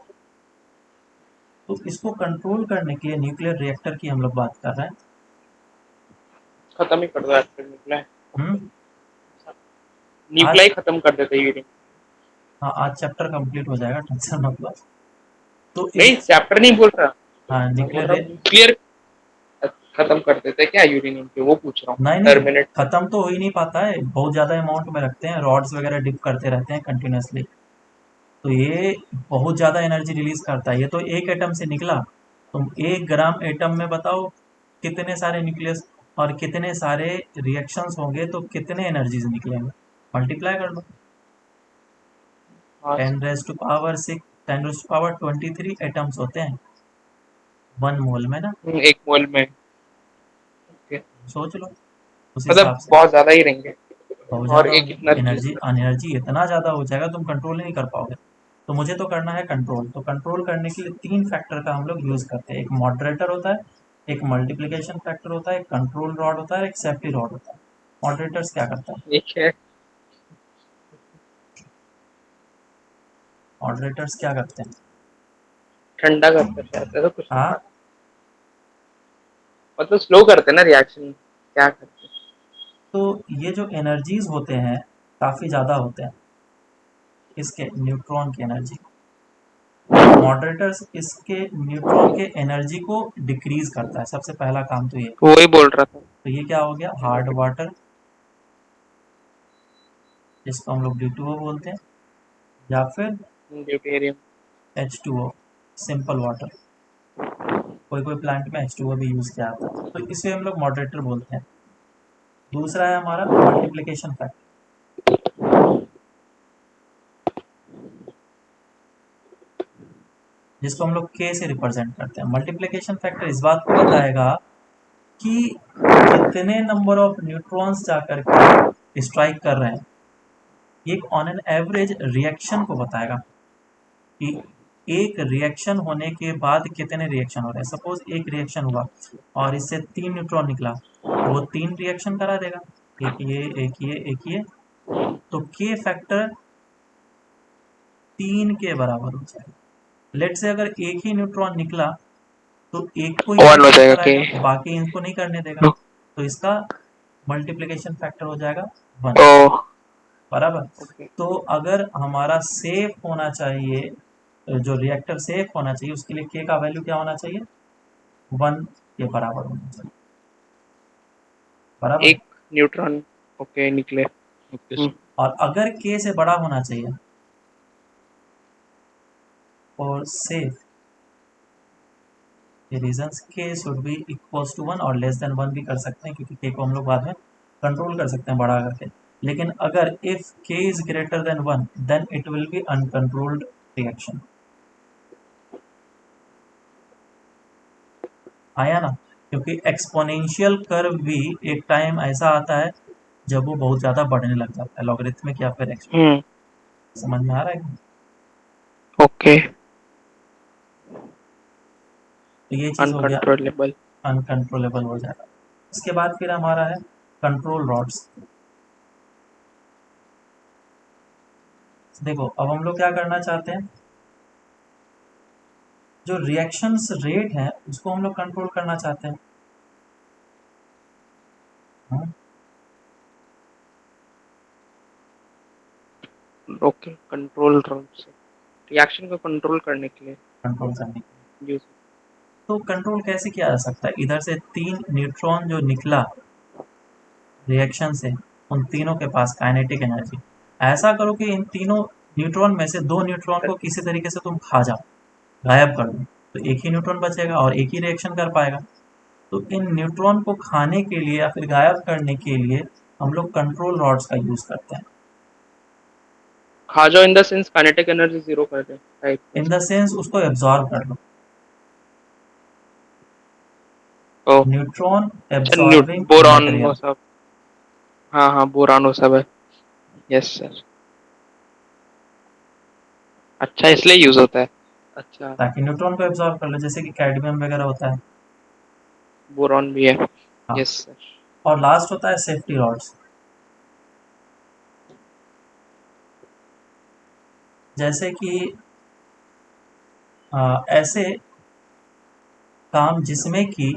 तो इसको कंट्रोल करने के लिए न्यूक्लियर रिएक्टर की हम लोग बात कर रहे हैं। खत्म ही कर दो एक्टिव न्यूक्लियाई। हम्म। आज, न्यूक्लियाई खत्म कर देते यूरेनियम। हाँ, आज चैप्टर कंप्लीट हो जाएगा, टेंशन मत लो। तो नहीं इस, चैप्टर नहीं बोल रहा, हाँ, मैं बोल न्यूक्लियर, रहा हूँ न्यूक्लियर खत्म कर देते क्या यूरेनियम के, वो पूछ रहा हूँ। नहीं नहीं, टर्मिनेट कर। खत्म तो हो ही नहीं पाता है, बहुत ज़्यादा अमाउंट में रखते हैं, रॉड्स वगैरह डिप करते रहते हैं कंटिन्यूसली। तो ये बहुत ज़्यादा एनर्जी रिलीज करता है। ये तो एक एटम से निकला, तुम 1 ग्राम एटम में बताओ कितने सारे न्यूक्लियस और कितने सारे रिएक्शंस होंगे, तो कितने एनर्जीज निकलेंगे, मल्टीप्लाई कर लो। हाँ 10⁻⁶ 10⁻23 एटम्स होते हैं 1 मोल में ना। एक मोल में। ओके। सोच लो उस मतलब हिसाब से, बहुत ज्यादा ही रहेंगे। बहुत और ज़्यादा हो एक जाए, इतना चीज। एनर्जी इतना ज़्यादा हो जाएगा तुम कंट्रोल ही नहीं कर पाओगे। तो मुझे तो करना है कंट्रोल, तो कंट्रोल करने के लिए 3 फैक्टर का हम लोग यूज़ करते हैं। एक मॉडरेटर होता है, एक मल्टीप्लिकेशन फैक्टर होता है, एक कंट्रोल रॉड होता है, एक सेफ्टी रॉड होता है। मॉडरेटर्स क्या करता है, एक है मॉडरेटर्स क्या करते हैं, ठंडा करते हैं शायद, ऐसा कुछ तो हाँ, था। मतलब स्लो करते हैं ना रिएक्शन, क्या करते हैं। तो ये जो एनर्जीज होते हैं काफ़ी ज़्यादा होते हैं, इसके न्यूट्रॉन की एनर्जी। मॉडरेटर्स इसके न्यूट्रॉन के एनर्जी को डिक्रीज करता है, सबसे पहला काम तो ये। वही बोल रहा था। तो ये क्या हो गया, हार्ड वाटर, जिसको हम लोग D2O बोलते हैं, या फिर ड्यूटेरियम। H2O, simple water. कोई कोई प्लांट में H2O भी यूज़ किया जाता है, तो इसे हम लोग मॉडरेटर बोलते हैं। दूसरा है हमारा मल्टीप्लिकेशन फैक्टर, जिसको हम लोग K से रिप्रेजेंट करते हैं। मल्टीप्लिकेशन फैक्टर इस बात को बताएगा कि कितने नंबर ऑफ न्यूट्रॉन्स जाकर के स्ट्राइक कर रहे हैं। ये ऑन एन एवरेज रिएक्शन को बताएगा कि एक रिएक्शन होने के बाद कितने रिएक्शन हो रहे हैं। सपोज एक रिएक्शन हुआ और इससे 3 न्यूट्रॉन निकला, तो वो 3 रिएक्शन करा देगा, एक ये एक ये एक ये, तो के फैक्टर 3 के बराबर हो जाएगा। लेट से अगर एक ही न्यूट्रॉन निकला तो एक को ही वन हो रिएक्शन जाएगा कराएगा, कि बाकी इनको नहीं करने देगा, तो इसका मल्टीप्लिकेशन फैक्टर हो जाएगा 1 ओ बराबर। ओके। तो अगर हमारा सेफ होना चाहिए, जो रिएक्टर सेफ होना चाहिए, उसके लिए के का वैल्यू क्या होना चाहिए, 1 के बराबर होना चाहिए, बराबर। एक न्यूट्रॉन ओके निकले। ओके हम्म, सर। और अगर के से बड़ा होना चाहिए और सेफ, रीजंस के शुड बी इक्वल्स टू 1 और लेस देन 1 भी कर सकते हैं, क्योंकि के को हम लोग बाद में कंट्रोल कर सकते हैं बड़ा करके। लेकिन अगर if K is greater than 1 then it will be uncontrolled reaction. आया ना, क्योंकि एक्सपोनेंशियल कर्व भी एक टाइम ऐसा आता है जब वो बहुत ज़्यादा बढ़ने लग जाता है, लॉगरिथमिक या फिर हम्म, समझ में आ रहा है। ओके। तो ये चीज़ हो गया, अनकंट्रोलेबल। अनकंट्रोलेबल हो जाएगा। इसके बाद फिर हमारा है कंट्रोल रॉड्स। देखो अब हम लोग क्या करना चाहते हैं, जो रिएक्शंस रेट है उसको हम लोग कंट्रोल करना चाहते हैं। ओके, कंट्रोल रूम से रिएक्शन को कंट्रोल करने के लिए कंट्रोल करने के लिए यूज। तो कंट्रोल कैसे किया जा सकता है, इधर से 3 न्यूट्रॉन जो निकला रिएक्शन से, उन तीनों के पास काइनेटिक एनर्जी। ऐसा करो कि इन तीनों न्यूट्रॉन में से 2 न्यूट्रॉन को किसी तरीके से तुम खा जाओ, गायब कर दो, तो एक ही न्यूट्रॉन बचेगा और एक ही रिएक्शन कर पाएगा। तो इन न्यूट्रॉन को खाने के लिए या फिर गायब करने के लिए हम लोग कंट्रोल रॉड्स का यूज करते हैं। खा जाओ इन the sense kinetic energy zero कर दे टाइप। इन द सेंस उसको एब्जॉर्ब कर लो, ओ न्यूट्रॉन अच्छा, एब्जॉर्बिंग बोरॉन वो मटेरियल। सब। हाँ हाँ, बोरान वो सब है। Yes sir. अच्छा, इसलिए यूज होता है। अच्छा, ताकि न्यूट्रॉन को एब्जॉर्ब कर लो, जैसे कि कैडमियम वगैरह होता है। बोरॉन भी है। हाँ, यस सर। और लास्ट होता है सेफ्टी रॉड्स। जैसे कि ऐसे काम जिसमें कि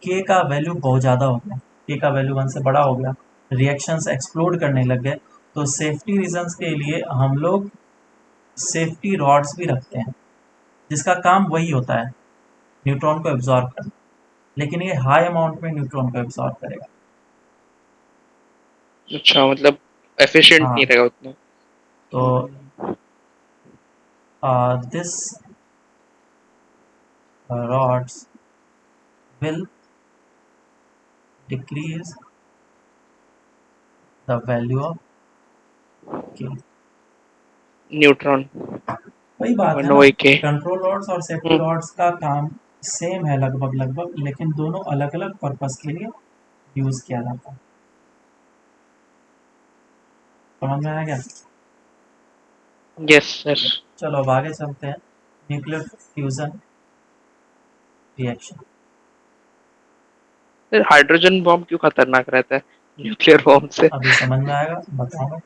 के का वैल्यू बहुत ज़्यादा हो गया, के का वैल्यू 1 से बड़ा हो गया, रिएक्शंस एक्सप्लोड करने लग गए, तो सेफ्टी रीजंस के लिए हम लोग सेफ्टी रॉड्स भी रखते हैं, जिसका काम वही होता है, न्यूट्रॉन को एब्जॉर्ब करना। लेकिन ये हाई अमाउंट में न्यूट्रॉन को एब्जॉर्ब करेगा। अच्छा, मतलब एफिशिएंट हाँ, नहीं रहेगा उतना। तो this rods will decrease the value of K। Neutron वही बात है वन ना, वही के। कंट्रोल रॉड्स और सेफ्टी रॉड्स का काम सेम है लगभग लगभग, लेकिन दोनों अलग अलग पर्पस के लिए यूज किया जाता है। समझ में आ गया। Yes sir. चलो अब आगे चलते हैं, nuclear fusion reaction. Sir hydrogen bomb क्यों खतरनाक रहता है न्यूक्लियर बॉम्ब से? अभी समझ में आएगा, बताऊंगा।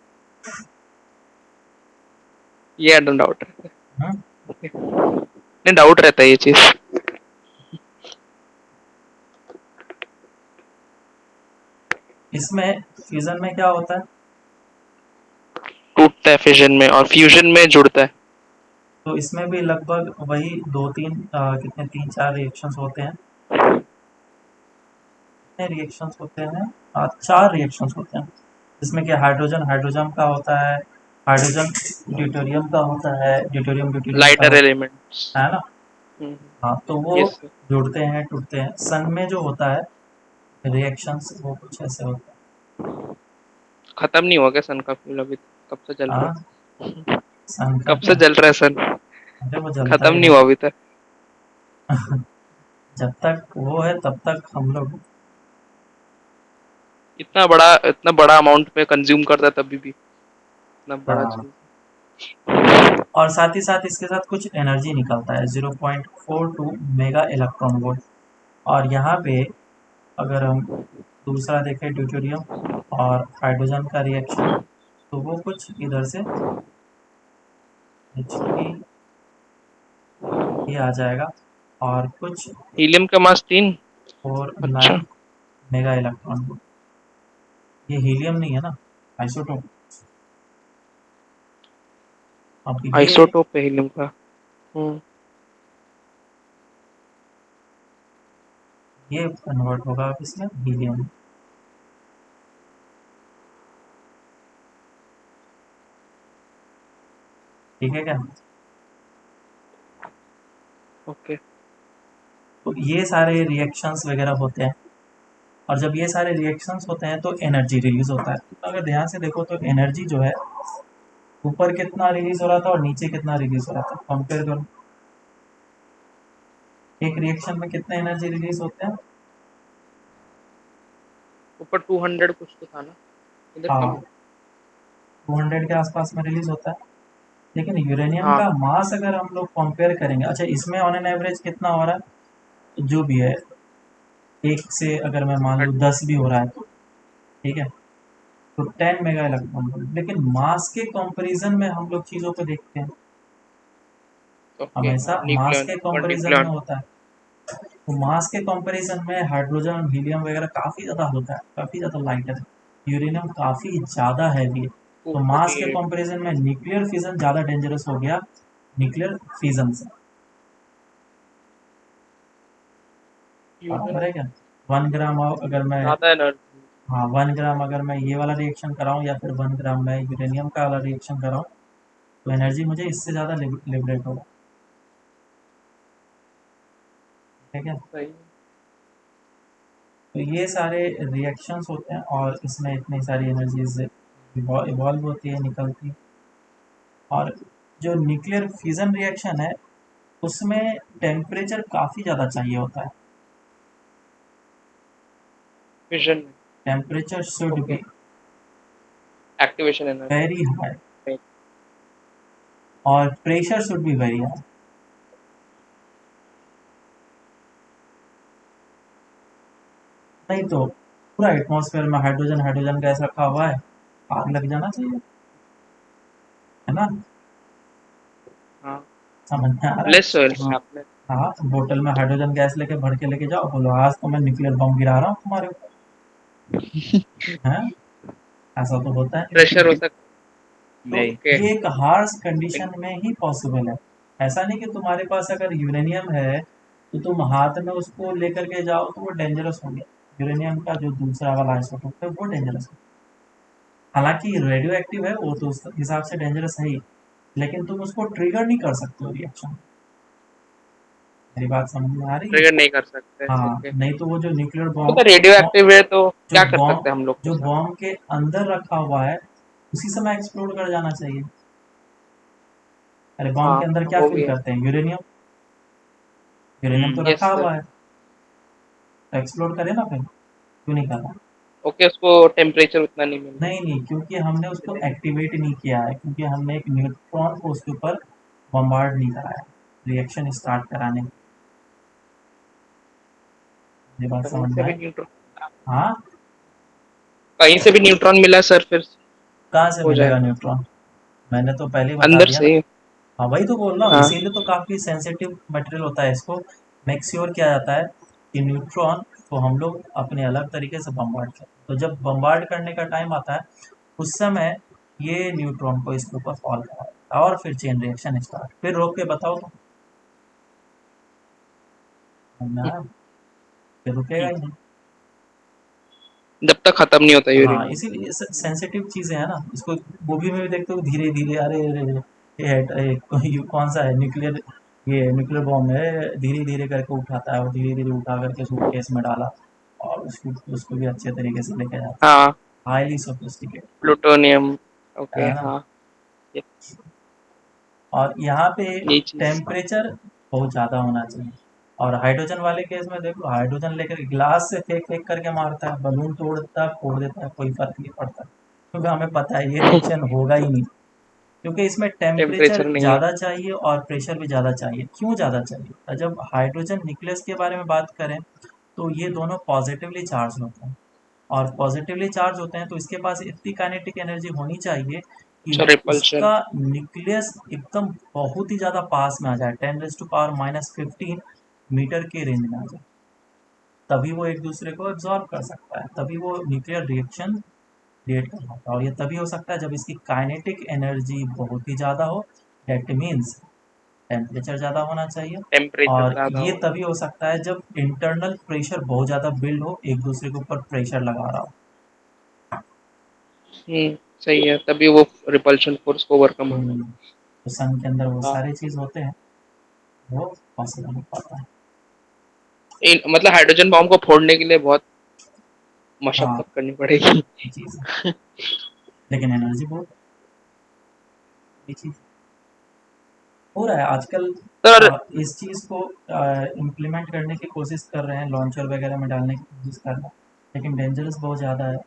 ये डाउट रहता हम्म, है। नहीं, डाउट रहता है ये चीज। इसमें फ्यूजन में क्या होता है? टूटता है फिजन में और फ्यूजन में जुड़ता है। तो इसमें भी लगभग वही दो तीन कितने 3-4 रिएक्शंस होते हैं। कितने रिएक्शंस होते हैं? 4 रिएक्शंस होते हैं, जिसमें कि हाइड्रोजन हाइड्रोजन का होता है, हाइड्रोजन ड्यूटेरियम का होता है, ड्यूटेरियम ड्यूटेरियम का लाइटर होता एलिमेंट्स। है ना। हाँ, तो वो यस सर। जुड़ते हैं टूटते हैं। सन में जो होता है रिएक्शंस वो कुछ ऐसे होते खत्म नहीं हुआ क्या सन का फ्यूल अभी? कब से चल हैं। रहा हाँ, है? सन का कब से क्या? चल रहा है सन? अरे वो जलता खत्म ही नहीं हुआ रहेगा। अभी तक। जब तक वो है तब तक हम लोग। इतना बड़ा अमाउंट में कंज्यूम करता है तभी भी इतना बड़ा हाँ, चीज। और साथ ही साथ इसके साथ कुछ एनर्जी निकलता है 0.42 मेगा इलेक्ट्रॉन वोल्ट। और यहाँ पे अगर हम दूसरा देखें ड्यूटेरियम और हाइड्रोजन का रिएक्शन, तो वो कुछ इधर से HP ये आ जाएगा और कुछ हीलियम का मास 3। 49 अच्छा। Mega electron volt. ये हीलियम नहीं है ना, आइसोटोप। अब आइसोटोप है हीलियम का। हम्म। ये कन्वर्ट होगा अब इसमें हीलियम। ठीक है क्या? ओके। तो ये सारे रिएक्शंस वगैरह होते हैं, और जब ये सारे रिएक्शंस होते हैं तो एनर्जी रिलीज होता है। तो अगर ध्यान से देखो तो एनर्जी जो है ऊपर कितना रिलीज हो रहा था और नीचे कितना रिलीज हो रहा था, कंपेयर करो। एक रिएक्शन में कितना एनर्जी रिलीज होते हैं? ऊपर 200 कुछ तो था ना, इधर कम हाँ, है। 200 के आसपास में रिलीज होता है। लेकिन यूरेनियम हाँ का मास अगर हम लोग कंपेयर करेंगे, अच्छा इसमें ऑन एन एवरेज कितना हो रहा है जो भी है, एक से अगर मैं मान लूँ 10 भी हो रहा है तो ठीक है, तो 10 मेगा इलेक्ट्रॉन वोल्ट। लेकिन मास के कंपैरिजन में हम लोग चीज़ों को देखते हैं, ओके। हमेशा हाँ मास न्यूक्लियन के और कंपैरिजन में न्यूक्लियन। होता है। तो मास के कंपैरिजन में हाइड्रोजन हीलियम वगैरह काफ़ी ज़्यादा होता है, काफ़ी ज़्यादा लाइटर है। यूरेनियम काफ़ी ज़्यादा हैवी है। तो मास के 238। कंपैरिजन में न्यूक्लियर फिजन ज़्यादा डेंजरस हो गया न्यूक्लियर फिजन से। यूरेनियम बराबर है क्या? 1 ग्राम अगर मैं, ज्यादा एनर्जी। हाँ 1 ग्राम अगर मैं ये वाला रिएक्शन कराऊँ या फिर 1 ग्राम मैं यूरेनियम का वाला रिएक्शन कराऊँ, तो एनर्जी मुझे इससे ज़्यादा लिबरेट होगा। ठीक है। सही है। तो ये सारे रिएक्शंस होते हैं और इसमें इतनी सारी एनर्जीज इवॉल्व होती है, निकलती है। और जो न्यूक्लियर फ्यूजन रिएक्शन है उसमें टेम्परेचर काफ़ी ज़्यादा चाहिए होता है। फिजन में। Temperature should okay. Be activation energy. Very high और pressure should be very high. नहीं तो पूरा एटमॉस्फेयर में हाइड्रोजन हाइड्रोजन गैस रखा हुआ है, आग लग जाना चाहिए, है ना। हाँ। समझ में आ रहा लेस है? ऑयल हैपनेस। हाँ, बोतल में हाइड्रोजन गैस लेके भर के लेके जाओ, बोलो आज तो मैं न्यूक्लियर बम गिरा रहा हूँ तुम्हारे ऊपर। हैं? ऐसा तो होता है। प्रेशर हो सकता। तो ओके। ये एक हार्श कंडीशन में ही पॉसिबल है। ऐसा नहीं कि तुम्हारे पास अगर यूरेनियम है तो तुम हाथ में उसको लेकर के जाओ तो वो डेंजरस हो गया। यूरेनियम का जो दूसरा वाला आइसोटोप है वो डेंजरस है। हालांकि रेडियो एक्टिव है वो तो उस हिसाब से डेंजरस है ही, लेकिन तुम उसको ट्रिगर नहीं कर सकते हो रिएक्शन। मेरी बात समझ में आ रही है? ट्रिगर नहीं कर सकते। हाँ, ओके। नहीं तो वो जो न्यूक्लियर तो रेडियो एक्टिव है तो जो क्या कर बॉम्ब सकते हैं हम लोग के जो साथ? बॉम्ब के अंदर रखा हुआ है उसी समय एक्सप्लोड कर जाना चाहिए। अरे बॉम्ब हाँ के अंदर क्या वो फिल भी है। करते हैं? यूरेनियम। यूरेनियम तो यस रखा सर। हुआ है, तो एक्सप्लोड करे ना फिर, क्यों नहीं कर रहा? ओके, उसको टेम्परेचर उतना नहीं मिल रहा। नहीं नहीं, क्योंकि हमने उसको एक्टिवेट नहीं किया है, क्योंकि हमने एक न्यूट्रॉन को उसके ऊपर बम्बार्ड नहीं कराया रिएक्शन स्टार्ट कराने की। ये बात कहीं समझ से में भी आई? न्यूट्रॉन। हाँ। कहीं से भी न्यूट्रॉन मिला सर फिर कहाँ से हो मिलेगा जाएगा। न्यूट्रॉन? मैंने तो पहले ही बता अंदर दिया से ना। ही। हाँ, वही तो बोल रहा हूँ, हाँ। इसीलिए तो काफ़ी सेंसिटिव मटेरियल होता है। इसको मेक श्योर किया जाता है कि न्यूट्रॉन को हम लोग अपने अलग तरीके से बम्बार्ड करें। तो जब बम्बार्ड करने का टाइम आता है उस समय ये न्यूट्रॉन को इसके ऊपर फॉल कराता है और फिर चेन रिएक्शन स्टार्ट। फिर रोक के बताओ तो फिर रुकेगा ही नहीं। जब तक खत्म नहीं होता हाँ यूरेनियम। इसीलिए सेंसिटिव चीजें हैं ना, इसको मूवी में भी देखते हो धीरे धीरे, अरे अरे ये कौन सा है न्यूक्लियर, ये न्यूक्लियर बॉम्ब है, धीरे धीरे करके उठाता है और धीरे धीरे उठा करके सूटकेस में डाला और उसको भी अच्छे तरीके से लेके जाता है। हाँ, हाईली सोफिस्टिकेटेड प्लूटोनियम। ओके, है ना। हाँ। ये और यहाँ पे ये चीज। टेम्परेचर बहुत ज़्यादा होना चाहिए। और हाइड्रोजन वाले केस में देख लो, हाइड्रोजन लेकर गिलास से फेंक फेंक करके मारता है, बलून तोड़ता है, फोड़ देता है, कोई फर्क नहीं पड़ता क्योंकि हमें पता है ये रिएक्शन होगा ही नहीं, क्योंकि इसमें टेम्परेचर टेम्परेचर नहीं है। ज़्यादा चाहिए और प्रेशर भी ज़्यादा चाहिए। क्यों ज़्यादा चाहिए? और जब हाइड्रोजन न्यूक्लियस के बारे में बात करें तो ये दोनों पॉजिटिवली चार्ज होते हैं, और पॉजिटिवली चार्ज होते हैं तो इसके पास इतनी काइनेटिक एनर्जी होनी चाहिए कि अच्छा, रिपल्शन। उसका न्यूक्लियस एकदम बहुत ही ज़्यादा पास में आ जाए, 10⁻⁻15 मीटर के रेंज में आ जाए, तभी वो एक दूसरे को एब्जॉर्ब कर सकता है, तभी वो न्यूक्लियर रिएक्शन क्रिएट कर सकता है। और ये तभी हो सकता है जब इसकी काइनेटिक एनर्जी बहुत ही ज़्यादा हो, डेट मीन्स टेम्परेचर ज़्यादा होना चाहिए। टेम्परेचर और ज्यादा ये हो। तभी हो सकता है जब इंटरनल प्रेशर बहुत ज़्यादा बिल्ड हो, एक दूसरे के ऊपर प्रेशर लगा रहा हो। सही है, तभी वो रिपल्शन फोर्स को ओवरकम होगा। तो सन के अंदर वो हाँ। सारे चीज़ होते हैं, वो पॉसिबल हो पाता है। मतलब हाइड्रोजन बॉम्ब को फोड़ने के लिए बहुत हाँ मशक्कत करनी पड़ेगी। ये चीज़ है, लेकिन एनर्जी बहुत, ये चीज़ हो रहा है आजकल। सर। इस चीज़ को इम्प्लीमेंट करने की कोशिश कर रहे हैं, लॉन्चर वगैरह में डालने की कोशिश कर रहे हैं, लेकिन डेंजरस बहुत ज़्यादा है।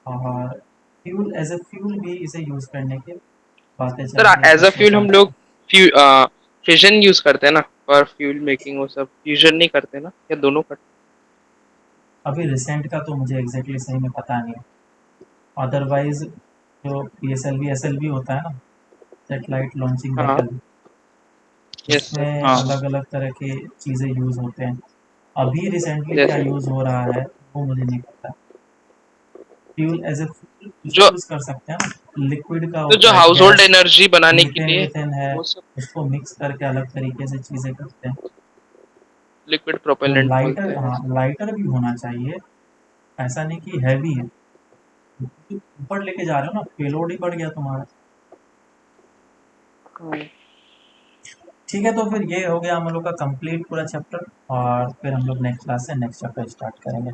और फ्यूल एज ए फ्यूल भी इसे यूज़ करने की बातें चल सर, रही है एज अ कुछ फ्यूल लोगों हम में। लोग फिजन यूज करते हैं ना, और फ्यूल मेकिंग वो सब फ्यूजन नहीं करते ना, या दोनों करते अभी रिसेंट का तो मुझे एग्जैक्टली सही में पता नहीं है, अदरवाइज जो PSLV SLV होता है ना, सेटेलाइट लॉन्चिंग हैं? हाँ। Vehicle, yes sir. उसमें हाँ अलग अलग तरह की चीज़ें यूज़ होते हैं। अभी रिसेंटली क्या जैसे यूज़ हो रहा है वो मुझे नहीं पता। फ्यूल एज ए फ्यूल उसको जो यूज़ कर सकते हैं ना, लिक्विड का तो जो होता है, हाउस होल्ड गैस, एनर्जी बनाने के मीथेन लिए वीथेन है, वो सब उसको मिक्स करके अलग तरीके से चीज़ें करते हैं। लिक्विड तो प्रोपेलेंट बोलते लाइटर, हैं वो हाँ सब। लाइटर भी होना चाहिए, ऐसा नहीं कि हैवी है, क्योंकि ऊपर लेके जा रहे हो ना, पेलोड ही बढ़ गया तुम्हारा। हाँ। ठीक है, तो फिर ये हो गया हम लोग का कंप्लीट पूरा चैप्टर, और फिर हम लोग नेक्स्ट क्लास से नेक्स्ट चैप्टर स्टार्ट करेंगे।